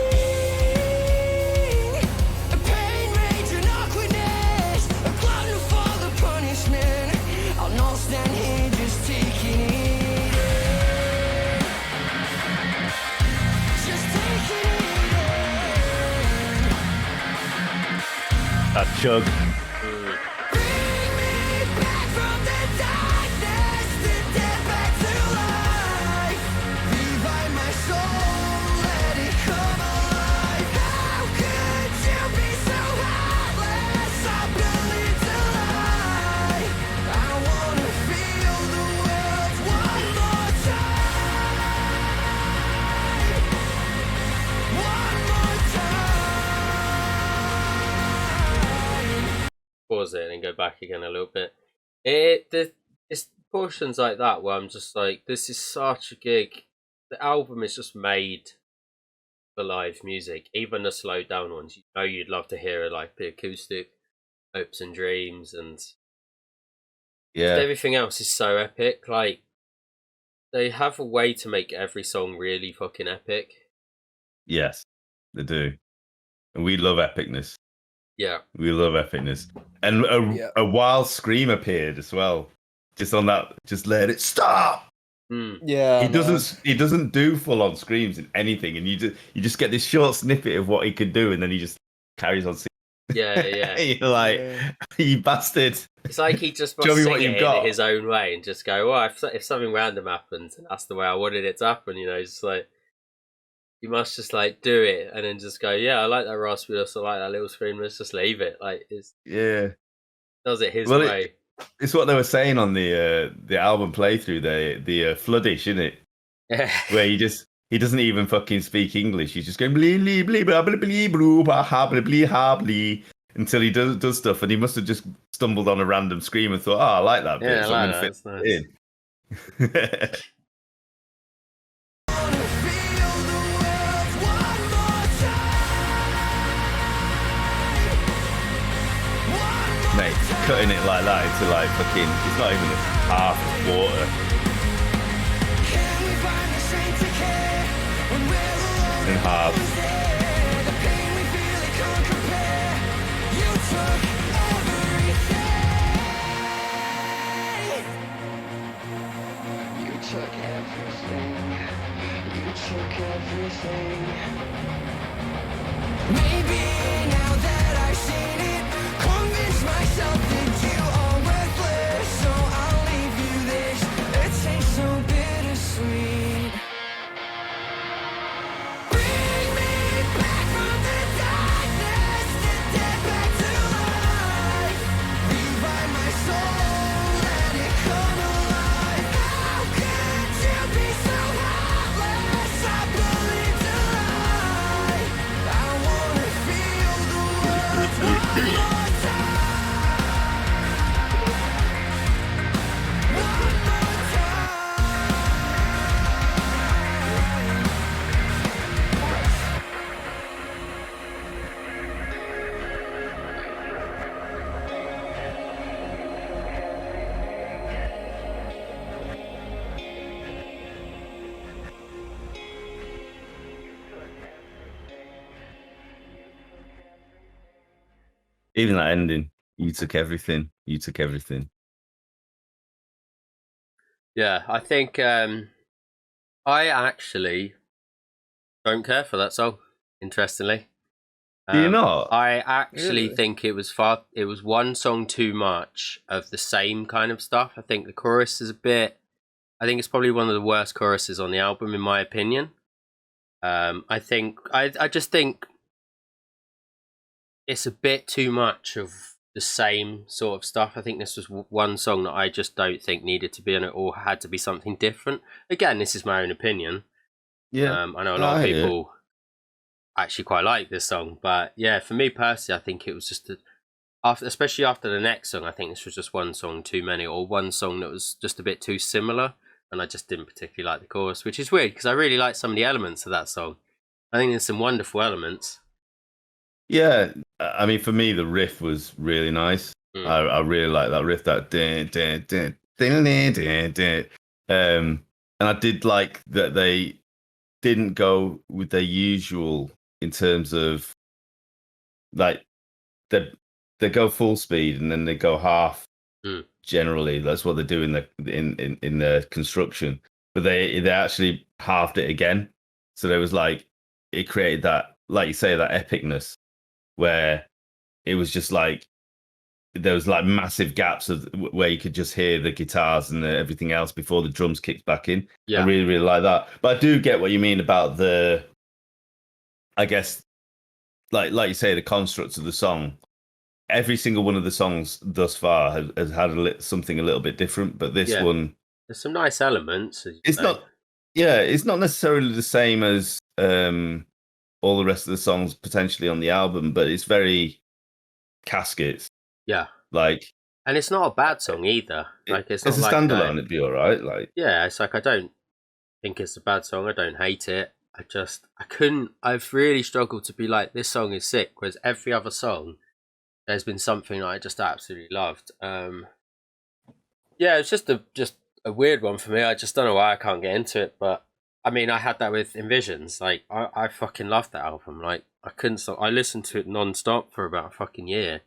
a pain, rage, and awkwardness, a glutton for the punishment. I'll not stand here just taking it in. Just taking it in. That chug. Bring me back from the darkness, the dead back to life. Revive my soul, let it come alive. How could you be so heartless? I believe to lie. I wanna feel the world one more time. One more time. Pause it and go back again a little bit. It's portions like that where I'm just like, this is such a gig. The album is just made for live music. Even the slowed down ones, you know, you'd love to hear like the acoustic, hopes and dreams, and Yeah. everything else is so epic. Like they have a way to make every song really fucking epic. Yes, they do. And we love epicness. Yeah, We love epicness. And Yeah. a wild scream appeared as well. Just on that, just let it stop. Yeah, He doesn't do full on screams in anything, and you just get this short snippet of what he could do, and then he just carries on singing. yeah. You're like, Yeah. you bastard. It's like he just Show must me sing what you've it got. in his own way and just go, well, if something random happens and that's the way I wanted it to happen, you know, it's like you must just like do it and then just go, yeah, I like that raspiness, I like that little scream, let's just leave it. Like it Yeah. does it his Well, way. It's what they were saying on the album playthrough, the floodish, isn't it? Where he doesn't even fucking speak English. He's just going blee blee blee blah blah blee blee blah blah blee blee until he does stuff, and he must have just stumbled on a random scream and thought, "Oh, I like that bit, Yeah, I so I'm like going to that. fit That's nice. it in." Wanna feel the world one more time. One more Mate, cutting it like that into like fucking, it's not even half water. Can we find the strength to care when we're alone? In half. The pain we feel it can't compare. You took everything. You took everything. You took everything. Maybe now that I've seen it, convince myself that you are worthless. So I'll leave you this. It tastes so bittersweet. Bring me back from the darkness, the dead back to life. Revive my soul, let it come alive. How could you be so heartless? I believed a lie. I wanna feel the world one more time. One more time. Even that ending, you took everything. You took everything. Yeah, I think I actually don't care for that song. Interestingly, Do you not? I actually Really? think it was far. It was one song too much of the same kind of stuff. I think the chorus is a bit. I think it's probably one of the worst choruses on the album, in my opinion. I think I just think it's a bit too much of the same sort of stuff. I think this was one song that I just don't think needed to be in it or had to be something different. Again, this is my own opinion. Yeah. I know a lot of I hear you. people actually quite like this song, but yeah, for me personally, I think it was just especially after the next song. I think this was just one song too many, or one song that was just a bit too similar, and I just didn't particularly like the chorus, which is weird because I really like some of the elements of that song. I think there's some wonderful elements. Yeah. I mean, for me, the riff was really nice. Mm. I really like that riff. That and I did like that they didn't go with their usual in terms of like they go full speed and then they go half. Mm. Generally, that's what they do in the construction. But they actually halved it again. So there was like it created that, like you say, that epicness where it was just like there was like massive gaps of where you could just hear the guitars and everything else before the drums kicked back in. Yeah. I really, really like that. But I do get what you mean about the, I guess, like you say, the constructs of the song. Every single one of the songs thus far has had something a little bit different, but this Yeah. one, There's some nice elements. As you it's say. not. Yeah, it's not necessarily the same as all the rest of the songs potentially on the album, but it's very Caskets. Yeah, Like, and it's not a bad song either. Like it's not as a like standalone, it'd be all right. Like, yeah, it's like I don't think it's a bad song. I don't hate it. I couldn't. I've really struggled to be like this song is sick. Whereas every other song, there's been something I just absolutely loved. Yeah, it's just a weird one for me. I just don't know why I can't get into it. But I mean, I had that with Envisions. Like I fucking loved that album. Like I couldn't stop. I listened to it non-stop for about a fucking year,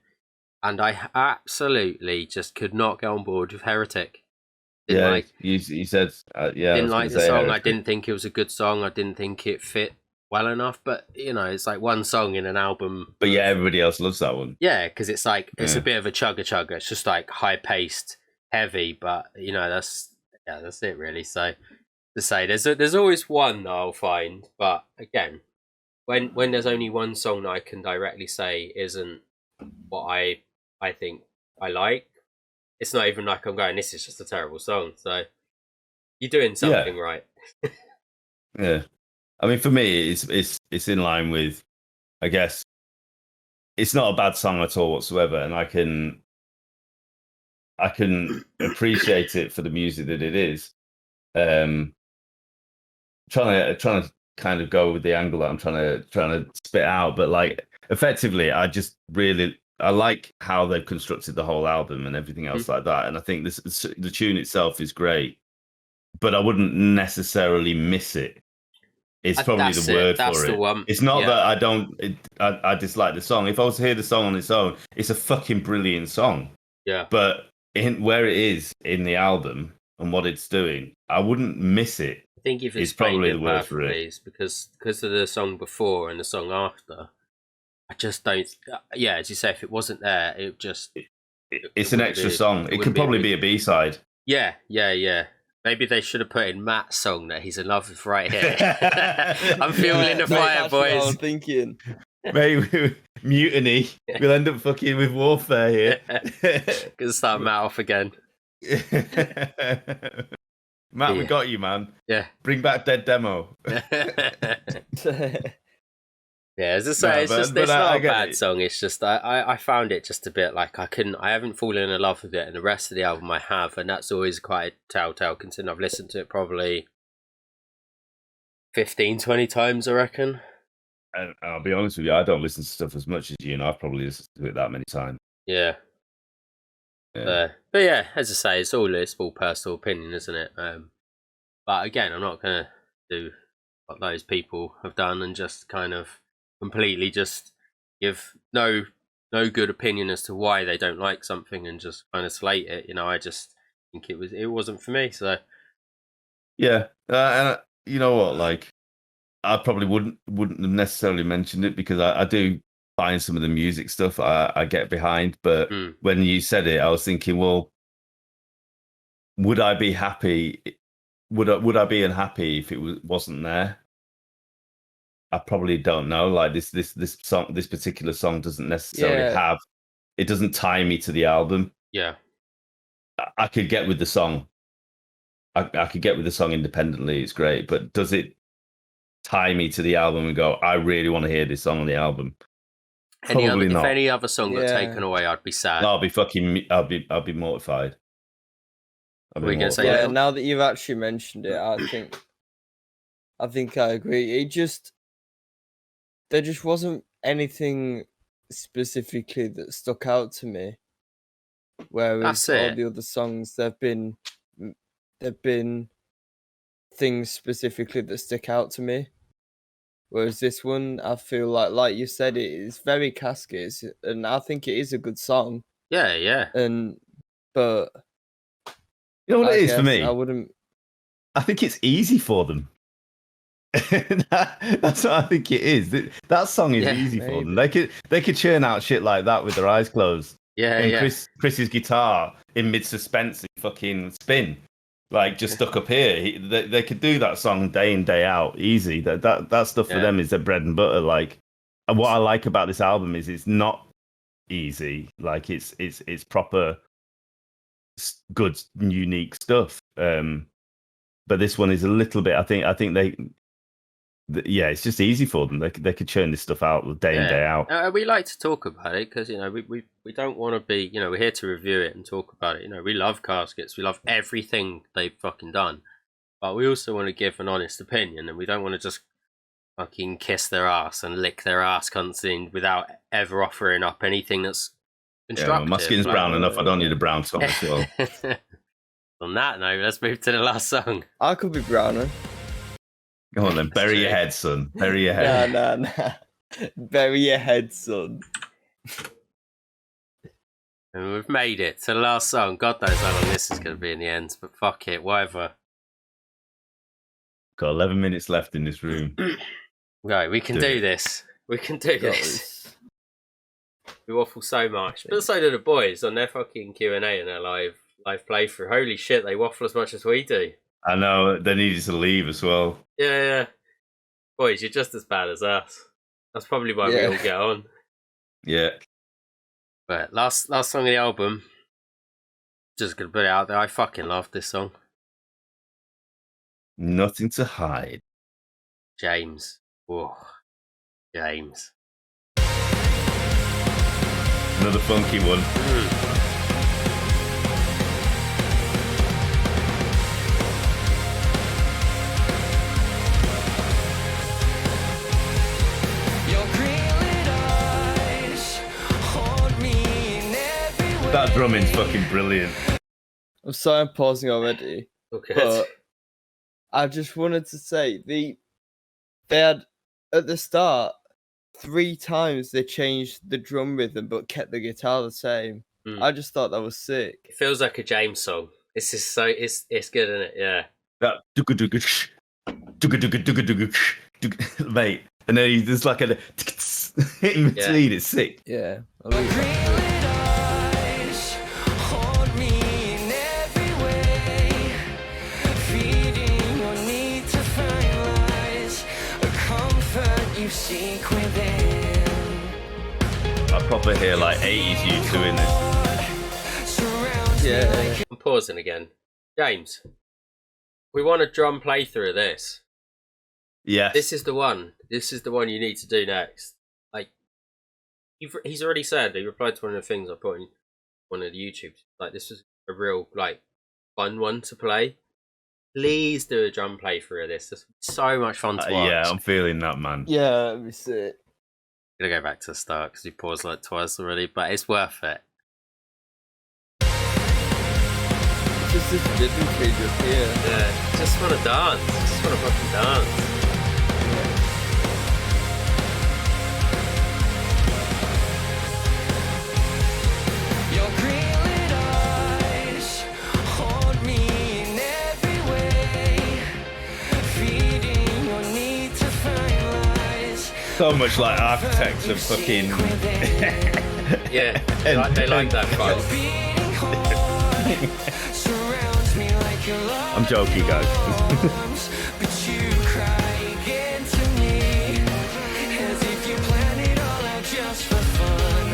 and I absolutely just could not get on board with Heretic. Didn't like. you said, yeah. Didn't like the song. I didn't think it was a good song. I didn't think it fit well enough. But you know, it's like one song in an album. But yeah, everybody else loves that one. Yeah, because it's like it's Yeah. a bit of a chugga. It's just like high paced, heavy. But you know, that's it really. So to say, there's always one that I'll find. But again, when there's only one song that I can directly say isn't what I think I like, it's not even like I'm going, this is just a terrible song. So you're doing something right. Yeah, I mean, for me, it's in line with, I guess, it's not a bad song at all whatsoever, and I can I can appreciate it for the music that it is. Trying to kind of go with the angle that I'm trying to spit out, but like effectively, I just really like how they've constructed the whole album and everything else like that. And I think the tune itself is great, but I wouldn't necessarily miss it. It's probably the word for it. It's not that I don't. I dislike the song. If I was to hear the song on its own, it's a fucking brilliant song. Yeah. But in where it is in the album and what it's doing, I wouldn't miss it. I think you've It's explained probably it the word for it. perfectly, because of the song before and the song after. I just don't. Yeah, as you say, if it wasn't there, it just. It's an extra song. It could probably be a B-side. Yeah. Maybe they should have put in Matt's song that he's in love with right here. I'm feeling the fire, boys. I'm thinking. Maybe mutiny. We'll end up fucking with warfare here. Gonna start Matt off again. Matt, we got you, man. Yeah. Bring back Dead Demo. Yeah, as I say, it's not a bad song. It's just I found it just a bit like I haven't fallen in love with it, and the rest of the album I have, and that's always quite a telltale, considering I've listened to it probably 15, 20 times, I reckon. And I'll be honest with you, I don't listen to stuff as much as you, and I've probably listened to it that many times. Yeah. But yeah, as I say, it's all personal opinion, isn't it? But again, I'm not gonna do what those people have done and just kind of completely just give no good opinion as to why they don't like something and just kind of slate it. I just think it wasn't for me. So yeah, and you know what? Like, I probably wouldn't have necessarily mentioned it because I do find some of the music stuff I get behind. But when you said it, I was thinking, well, would I be happy? Would I be unhappy if it wasn't there? I probably don't know. Like this particular song doesn't necessarily have. It doesn't tie me to the album. Yeah, I could get with the song. I could get with the song independently. It's great, but does it tie me to the album and go, I really want to hear this song on the album? Probably not. If any other song got taken away, I'd be sad. I'll be mortified. Yeah, now that you've actually mentioned it, I think I agree. There just wasn't anything specifically that stuck out to me. Whereas all the other songs, there've been things specifically that stick out to me. Whereas this one, I feel like you said, it is very Caskets, and I think it is a good song. Yeah. But you know what it is for me? I think it's easy for them. That's what I think it is. That song is easy for them. They could churn out shit like that with their eyes closed. Yeah. Chris's guitar in mid suspense and fucking spin, like just stuck up here. They could do that song day in day out, easy. That stuff for them is their bread and butter. Like, and what I like about this album is it's not easy. Like it's proper good, unique stuff. But this one is a little bit. I think it's just easy for them. They could churn this stuff out day in day out. We like to talk about it because we don't want to be we're here to review it and talk about it. We love Caskets. We love everything they've fucking done, but we also want to give an honest opinion, and we don't want to just fucking kiss their ass and lick their ass constantly without ever offering up anything that's constructive. My skin's brown enough. I don't need a brown song as well. On that note, let's move to the last song. I could be browner. Go on then, bury your head, son. Bury your head. Nah. Bury your head, son. And we've made it to the last song. God knows how long this is going to be in the end, but fuck it, whatever. Got 11 minutes left in this room. Right, we can do this. We can do this. We waffle so much, but so do the boys on their fucking Q&A and their live playthrough. Holy shit, they waffle as much as we do. I know, they needed to leave as well. Yeah. Boys, you're just as bad as us. That's probably why we all get on. Yeah. But last song of the album, just gonna put it out there, I fucking love this song. Nothing to hide. James. Whoa. James. Another funky one. That drumming's fucking brilliant. I'm sorry I'm pausing already, Okay. but I just wanted to say they had at the start 3 times they changed the drum rhythm but kept the guitar the same. I just thought that was sick. It feels like a James song. It's just so it's good, isn't it? Yeah. That mate, and then there's like a in between. It's sick. Yeah, I love that. Greenlit eyes haunt me in every way, feeding your need to find lies, a comfort you seek within. I proper hear like 80s U2 in this. Surrounds me Yeah. like I'm pausing again. James, we want a drum playthrough of this. Yes. This is the one. This is the one you need to do next. Like, he's already said. He replied to one of the things I put in one of the YouTubes. Like, this was a real like fun one to play. Please do a drum playthrough of this. This is so much fun to watch. Yeah, I'm feeling that, man. Yeah, that'd be sick. I'm gonna go back to the start because we paused like twice already, but it's worth it. Just this rhythm change up here. Yeah, just want to dance. Just want to fucking dance. your greenlit eyes haunt me in every way, feeding your need to find lies. So much like Architects of fucking. Yeah, they like that vibe. Beating heart surrounds me like your love. I'm joking, guys. arms, but you cry again to me, as if you planned it all out just for fun.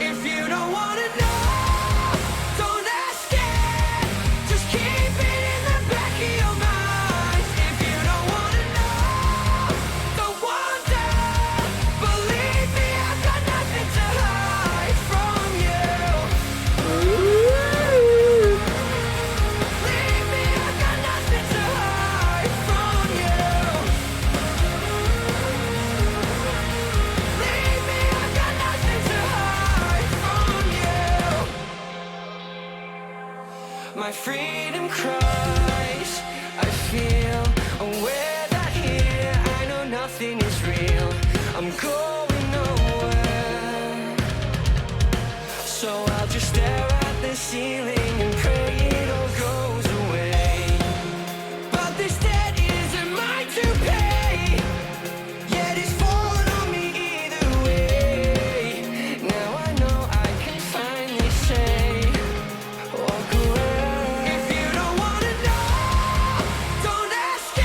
If you don't wanna know, don't ask it. Just keep it in the back of your mind. If you don't wanna know, don't wonder. Believe me, I've got nothing to hide from you. Believe me, I've got nothing to hide from you. Believe me, I've got nothing to hide from you. My freedom cries. I feel aware that here I know nothing is real. I'm going nowhere. So I'll just stare at the ceiling and pray it all goes away. But this debt isn't mine to pay, yet it's falling on me either way. Now I know I can finally say, walk away. If you don't wanna know, don't ask it.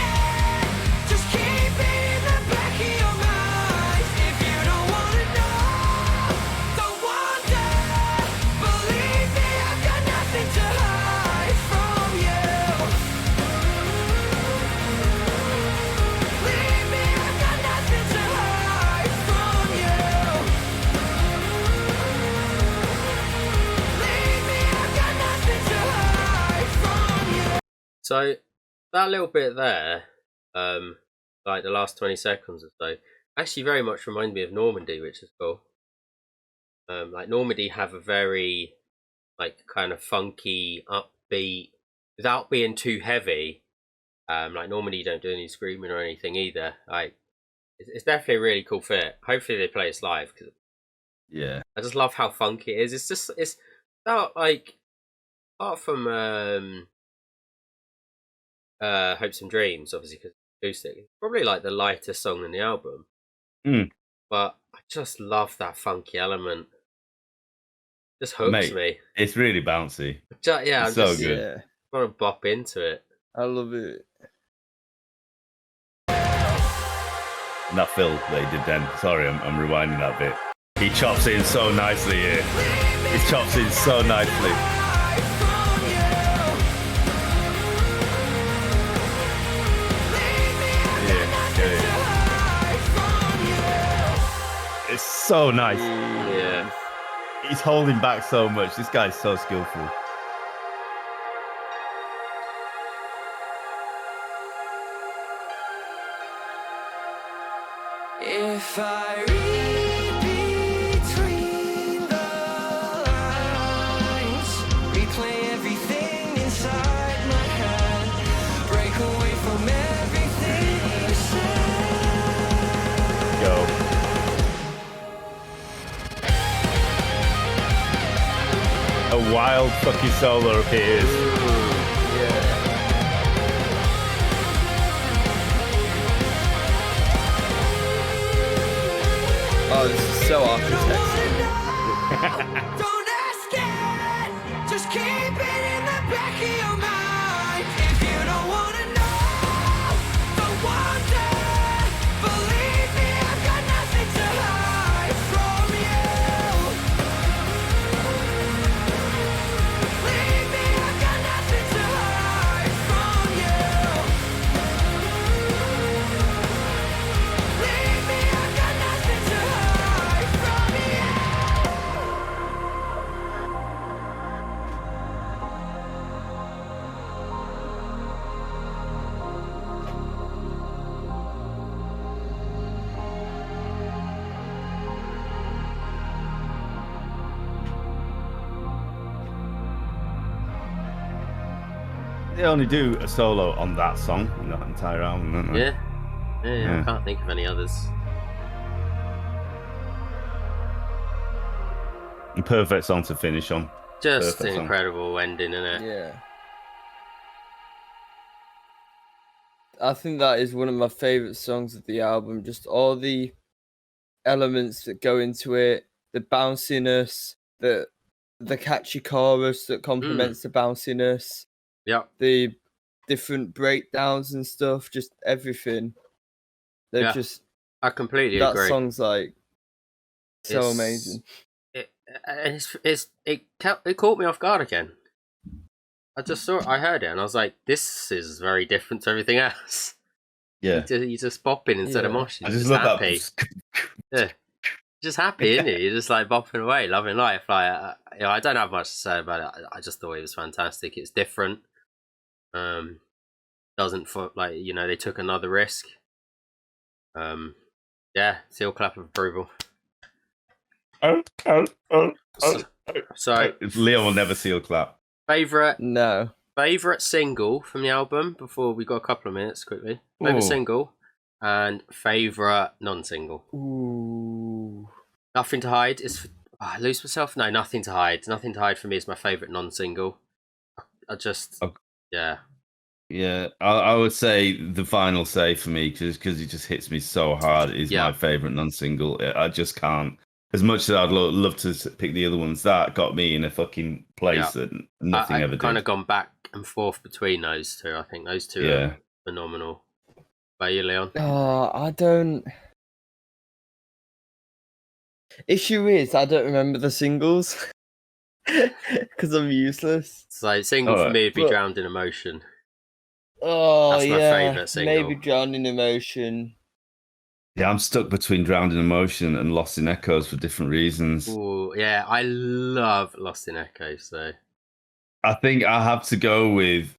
Just keep it in the back of your mind. If you don't wanna know, don't wonder. Believe me, I've got nothing to hide from you. Believe me, I've got nothing to hide from you. Believe me, I've got nothing to hide from you. So that little bit there, like the last 20 seconds or so, actually very much remind me of Normandy, which is cool. Like Normandy have a very like kind of funky, upbeat, without being too heavy. Like Normandy don't do any screaming or anything either. Like it's definitely a really cool fit. Hopefully they play us live because Yeah. I just love how funky it is. It's not like apart from Hopes and Dreams, obviously because acoustic, it's probably like the lightest song in the album. Mm. But I just love that funky element. Just hooks Mate, me. It's really bouncy. Yeah, It's I'm so just good. Yeah, want to bop into it. I love it. And that fill that he did then. Sorry, I'm rewinding that bit. He chops in so nicely here. He chops in so nicely. Hide from you. Believe me, I've Yeah, got get nothing it. to hide from you. It's so nice. Yeah. He's holding back so much. This guy's so skillful. If I read between the wild fucking solo appears. Yeah. Oh, this is so architected. Don't ask it. Just keep it in the back of your mind. If you don't wanna know, don't wonder. Believe me, I've got nothing to hide from you. Believe me, I've got nothing to hide from you. Believe me, I've got nothing to hide from you. They only do a solo on that song in that entire album, don't they? Yeah. I can't think of any others. And perfect song to finish on. Just Perfect an song. incredible ending, innit? Yeah. I think that is one of my favorite songs of the album. Just all the elements that go into it, the bounciness, the catchy chorus that complements the bounciness, Yep. the different breakdowns and stuff, just everything. They're Yeah. just I completely that agree. song's like so It's- amazing. It caught me off guard again. I heard it, and I was like, "This is very different to everything else." Yeah. You just bopping instead of Yeah. moshing. I just Just love happy. that. Yeah. Just happy, isn't it? You're just like bopping away, loving life. Like, I don't have much to say about it. I just thought it was fantastic. It's different. Doesn't like they took another risk. Yeah, seal clap of approval. So Leon will never seal clap. favorite No. single from the album. Before we got a couple of minutes, quickly. Favorite Ooh. single and favorite non-single. Ooh. Nothing to Hide is. I lose myself. No, Nothing to Hide. Nothing to Hide for me is my favorite non-single. I just yeah. Yeah, I would say the final say for me, because it just hits me so hard, is Yeah. my favourite non-single. I just can't. As much as I'd love to pick the other ones, that got me in a fucking place that nothing I've ever kind did. of gone back and forth between those two. I think those two Yeah. are phenomenal. By you, Leon? Oh, I don't. Issue is, I don't remember the singles because I'm useless. So single for Alright. me would be But- Drowned in Emotion. Oh, That's my yeah. favourite single. Maybe Drowned in Emotion. Yeah, I'm stuck between Drowned in Emotion and Lost in Echoes for different reasons. Ooh, yeah, I love Lost in Echo. So I think I have to go with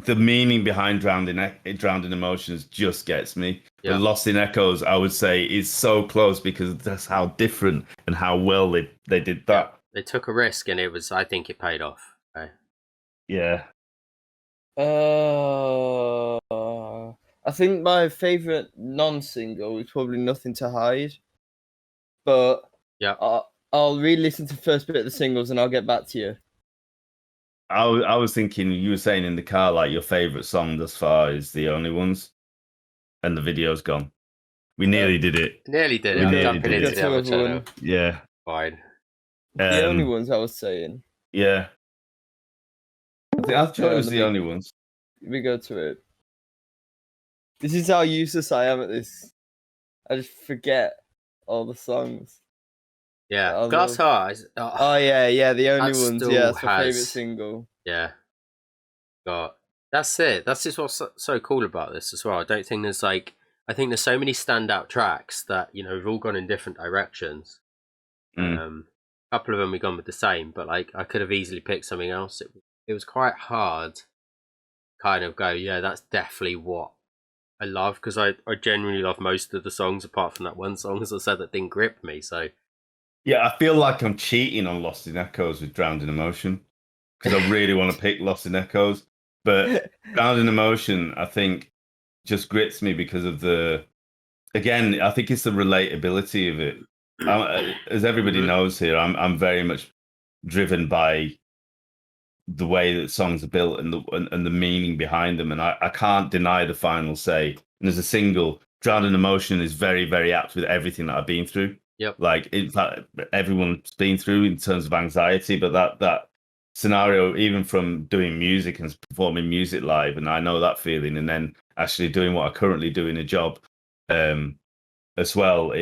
the meaning behind Drowned in Emotions just gets me. Yeah. But Lost in Echoes, I would say, is so close because that's how different and how well they did that. they took a risk, and I think it paid off. Okay. Yeah. I think my favorite non-single is probably Nothing to Hide. But Yeah. I'll re-listen to the first bit of the singles and I'll get back to you. I was thinking, you were saying in the car, like, your favourite song thus far is The Only Ones, and the video's gone. We nearly did it. Nearly did We it. I'm nearly jumping did into it. the other channel. Everyone. Yeah. Fine. The only Um, ones I was saying. Yeah. I thought it was The Yeah, Only Ones. We go to it. This is how useless I am at this. I just forget all the songs. Yeah. I Glass love- Heart. Oh yeah, the only That ones. still Yeah, that's my favorite has- single. Yeah. God. That's it. That's just what's so cool about this as well. I don't think there's I think there's so many standout tracks that, we've all gone in different directions. A couple of them we've gone with the same, but I could have easily picked something else. It was quite hard kind of go, yeah, that's definitely what I love, because I genuinely love most of the songs apart from that one song, as I said, that didn't grip me. So Yeah, I feel like I'm cheating on Lost in Echoes with Drowned in Emotion because I really want to pick Lost in Echoes. But Drowned in Emotion, I think, just grits me because of again, I think it's the relatability of it. As everybody knows here, I'm very much driven by the way that songs are built and the meaning behind them. And I can't deny the final say. And as a single, Drowned in Emotion is very, very apt with everything that I've been through. Yep. Like, in fact, everyone's been through in terms of anxiety, but that scenario, even from doing music and performing music live, and I know that feeling, and then actually doing what I currently do in a job as well,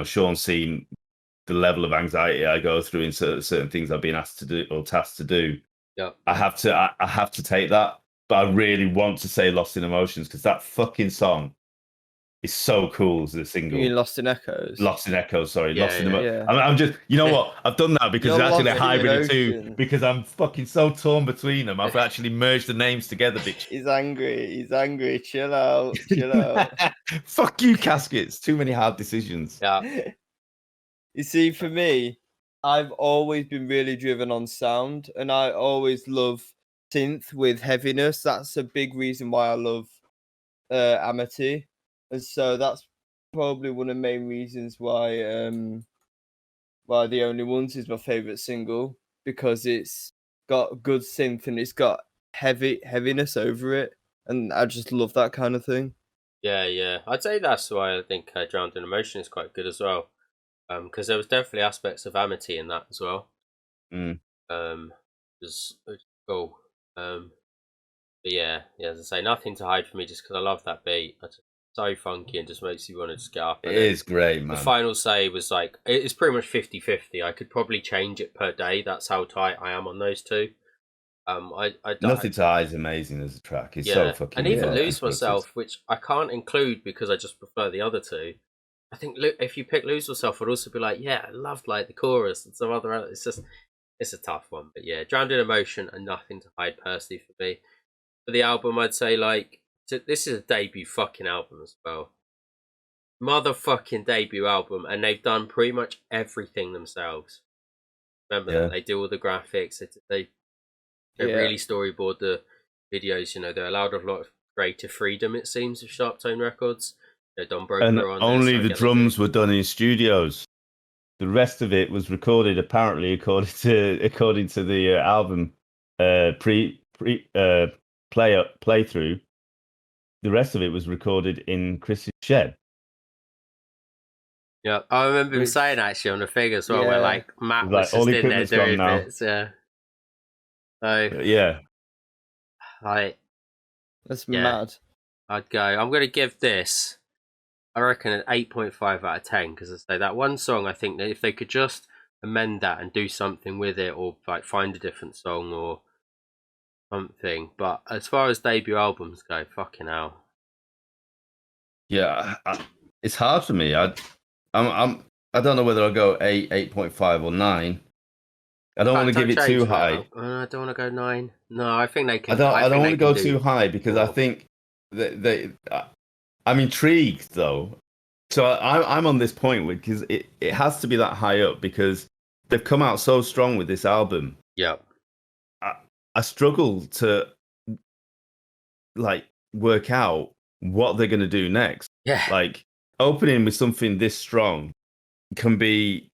Sean's seen the level of anxiety I go through in certain things I've been asked to do or tasked to do. Yeah, I have to take that, but I really want to say Lost in Emotions because that fucking song is so cool as a single. You mean Lost in Echoes? Lost in Echoes, sorry. Yeah, Lost in yeah. Emotions. I'm just, you know what? I've done that because You're it's actually a lost in hybrid of two ocean. because I'm fucking so torn between them. I've actually merged the names together, bitch. He's angry. Chill out. Fuck you, Caskets. Too many hard decisions. yeah, You see, for me, I've always been really driven on sound, and I always love synth with heaviness. That's a big reason why I love Amity, and so that's probably one of the main reasons why The Only Ones is my favorite single, because it's got good synth and it's got heaviness over it, and I just love that kind of thing. yeah. I'd say that's why I think Drowned in Emotion is quite good as well. Because there was definitely aspects of Amity in that as well. Mm. Was cool. But yeah, as I say, nothing to hide from me, just because I love that beat. It's so funky and just makes you want to just get up. It is great, man. The final say was like, it's pretty much 50-50. I could probably change it per day. That's how tight I am on those two. Nothing to Hide is amazing as a track. It's so fucking. And even good. Lose Myself, which I can't include because I just prefer the other two. I think if you pick Lose Myself, I'd also be like, yeah, I loved like the chorus and some other. It's a tough one, but yeah, Drowned in Emotion and Nothing to Hide personally for me. For the album, I'd say like this is a debut fucking album as well. Motherfucking debut album, and they've done pretty much everything themselves. Remember that they do all the graphics. They really storyboard the videos. They're allowed a lot of creative freedom. It seems with Sharp Tone Records. Don Broker And on only there, the drums were done in studios. The rest of it was recorded, apparently, according to the album playthrough. The rest of it was recorded in Chris's shed. Yeah, I remember him saying actually on the thing as well, where like Matt was all just in there equipment's gone doing now. bits. Yeah. So Yeah, like That's mad. I'm gonna give this, I reckon, an 8.5 out of 10, because I say that one song, I think that if they could just amend that and do something with it, or like find a different song or something. But as far as debut albums go, fucking hell. yeah, it's hard for me. I don't know whether I'll go 8.5 or 9. I don't want to give it too high. I don't want to go 9. No, I think they can. I don't want to go too high because I think I'm intrigued though. So I'm on this point because it has to be that high up because they've come out so strong with this album. Yeah. I struggle to like work out what they're going to do next. Yeah. Like opening with something this strong can be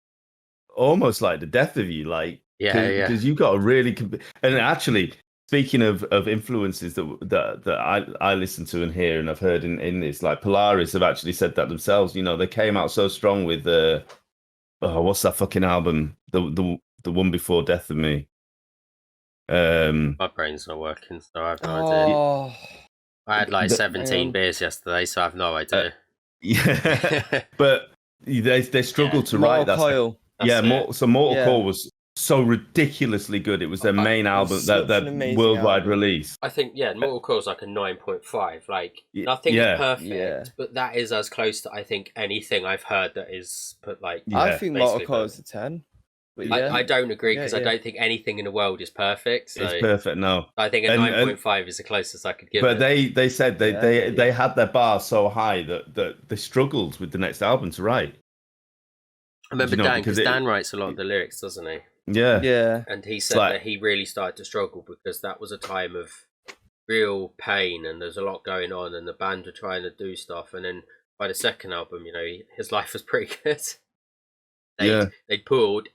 almost like the death of you. Like, because you've got a really and actually speaking of influences that I listen to and hear and I've heard in this, like Polaris have actually said that themselves. They came out so strong with what's that fucking album? The one before Death of Me. My brain's not working, so I have no idea. I had like 17 beers yesterday, so I have no idea. Yeah, but they struggled to write that. Coil. Mortal Coil was so ridiculously good. It was their main album, that worldwide release. I think Mortal Coil is like a 9.5. Like nothing is perfect, but that is as close to I think anything I've heard that is put like. I think Mortal Coil is a 10. But I don't agree because I don't think anything in the world is perfect. So it's perfect. No, I think a 9.5 is the closest I could give. But they said they had their bar so high that they struggled with the next album to write. I remember Dan, because Dan writes a lot of the lyrics, doesn't he? Yeah. And he said that he really started to struggle because that was a time of real pain and there's a lot going on and the band were trying to do stuff. And then by the second album, his life was pretty good. They poured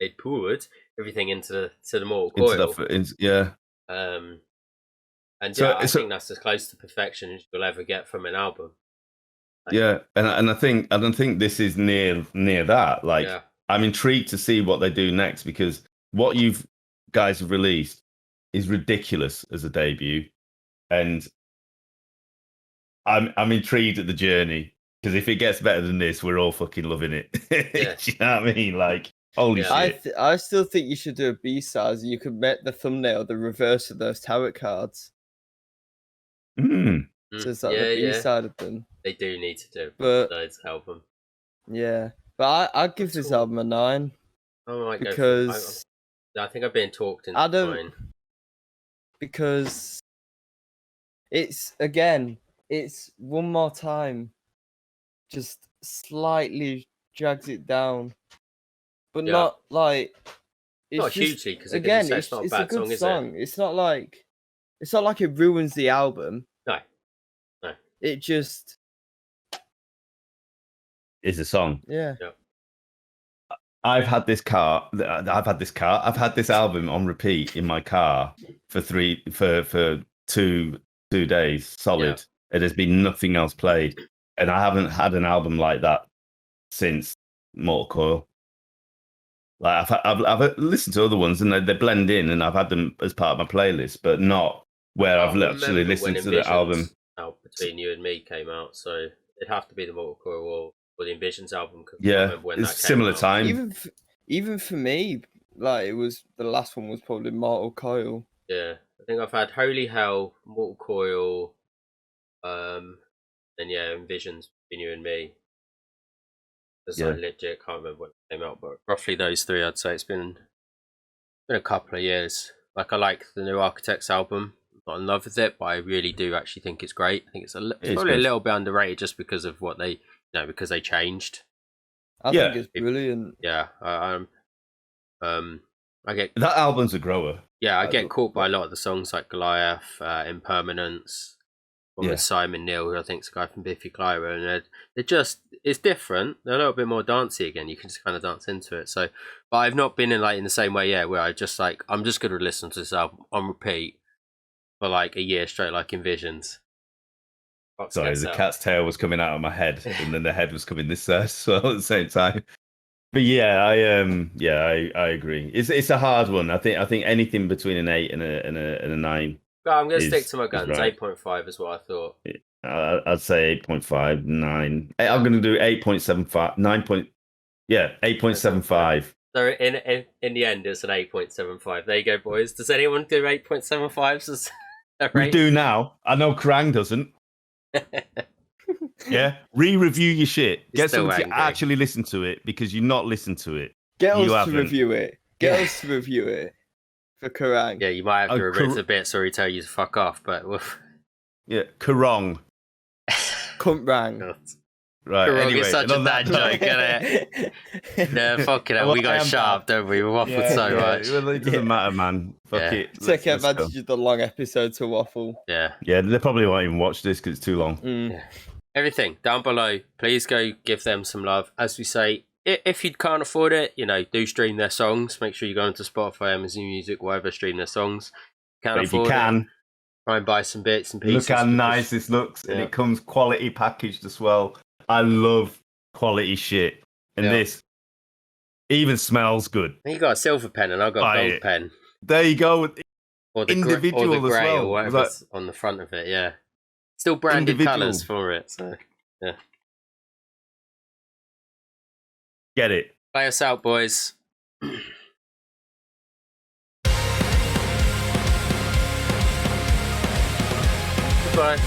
they'd poured everything into the mortal into coil. yeah. And So- I so- think that's as close to perfection as you'll ever get from an album. Yeah, and I think this is near that. Like, Yeah. I'm intrigued to see what they do next, because what you guys have released is ridiculous as a debut, and I'm intrigued at the journey, because if it gets better than this, we're all fucking loving it. Yeah. Do you know what I mean? Like, holy Yeah. shit! I still think you should do a B-side. You could make the thumbnail the reverse of those tarot cards. Mm. So it's like the B-side of them. They do need to do But- those album. Yeah. But I'd give That's this cool. album a 9 I might because go for, I think I've been talked into Adam- mine. because it's one more time just slightly drags it down, but Yeah. not like it's Not just, hugely, because again it's not a it's bad a good song, is song. It's not like it ruins the album. No. It just Is a song. yeah. I've had this album on repeat in my car for 2 days solid. It has been nothing else played, and I haven't had an album like that since Mortal Coil. Like, I've listened to other ones, and they blend in, and I've had them as part of my playlist, but not where I've actually listened to the album. Out Between You and Me came out, so it'd have to be the Mortal Coil or the Envisions album. 'Cause I Yeah, remember when it's that came similar out. time. Even for me, like it was the last one was probably Mortal Coil. Yeah, I think I've had Holy Hell, Mortal Coil, and Envisions Between You and Me. It's like legit, can't remember when it came out, but roughly those three, I'd say. It's been a couple of years. Like, I like the New Architects album. I'm not in love with it, but I really do actually think it's great. I think it's probably a good. little bit underrated just because of what they, because they changed. I Yeah. think it's brilliant. Yeah, I get That album's a grower. I get caught by a lot of the songs like Goliath, Impermanence, one with Simon Neil, who I think is a guy from Biffy Clyro, and it's different. They're a little bit more dancey again. You can just kind of dance into it. So, but I've not been in the same way, where I just I'm just going to listen to this album on repeat for like a year straight, like Envisions. Sorry, the cat's tail was coming out of my head, and then the head was coming this side, so at the same time. But I agree. It's a hard one. I think anything between an 8 and a 9. I'm going to stick to my is guns. right. 8.5 is what I thought. I'd say 8.5, 9. I'm going to do 8.75, 8.75. So in the end, it's an 8.75. There you go, boys. Does anyone do 8.75s as a We rate? do now. I know Krang doesn't. Yeah, re-review your shit. You're Get still someone to angry. actually listen to it, because you've not listened to it. Get You us to haven't. review it. Get us to review it for Kerrang. Yeah, you might have to Oh, remove the bits or he tell you to fuck off, but Yeah, Karong. Cunt rang. Right. Karong Anyway, is such a on that dad note- joke, isn't it? Yeah, fucking hell, Well, we I got am sharp, don't we? We waffled so much. Well, it doesn't matter, man. Fuck Yeah. it. Take Let's go. advantage of the long episode to waffle. Yeah. Yeah, they probably won't even watch this because it's too long. Mm. Everything down below. Please go give them some love. As we say, if you can't afford it, do stream their songs. Make sure you go into Spotify, Amazon Music, whatever, stream their songs. Can't But if you afford it, can, try and buy some bits and pieces. look how because- nice this looks, and Yeah. it comes quality packaged as well. I love quality shit, and Yeah. this even smells good. You got a silver pen and I've got Buy a gold it. pen. There you go. Or the Individual or the as grey well. or whatever's on the front of it, yeah. Still branded Individual. colours for it, so yeah. Get it. Play us out, boys. Goodbye.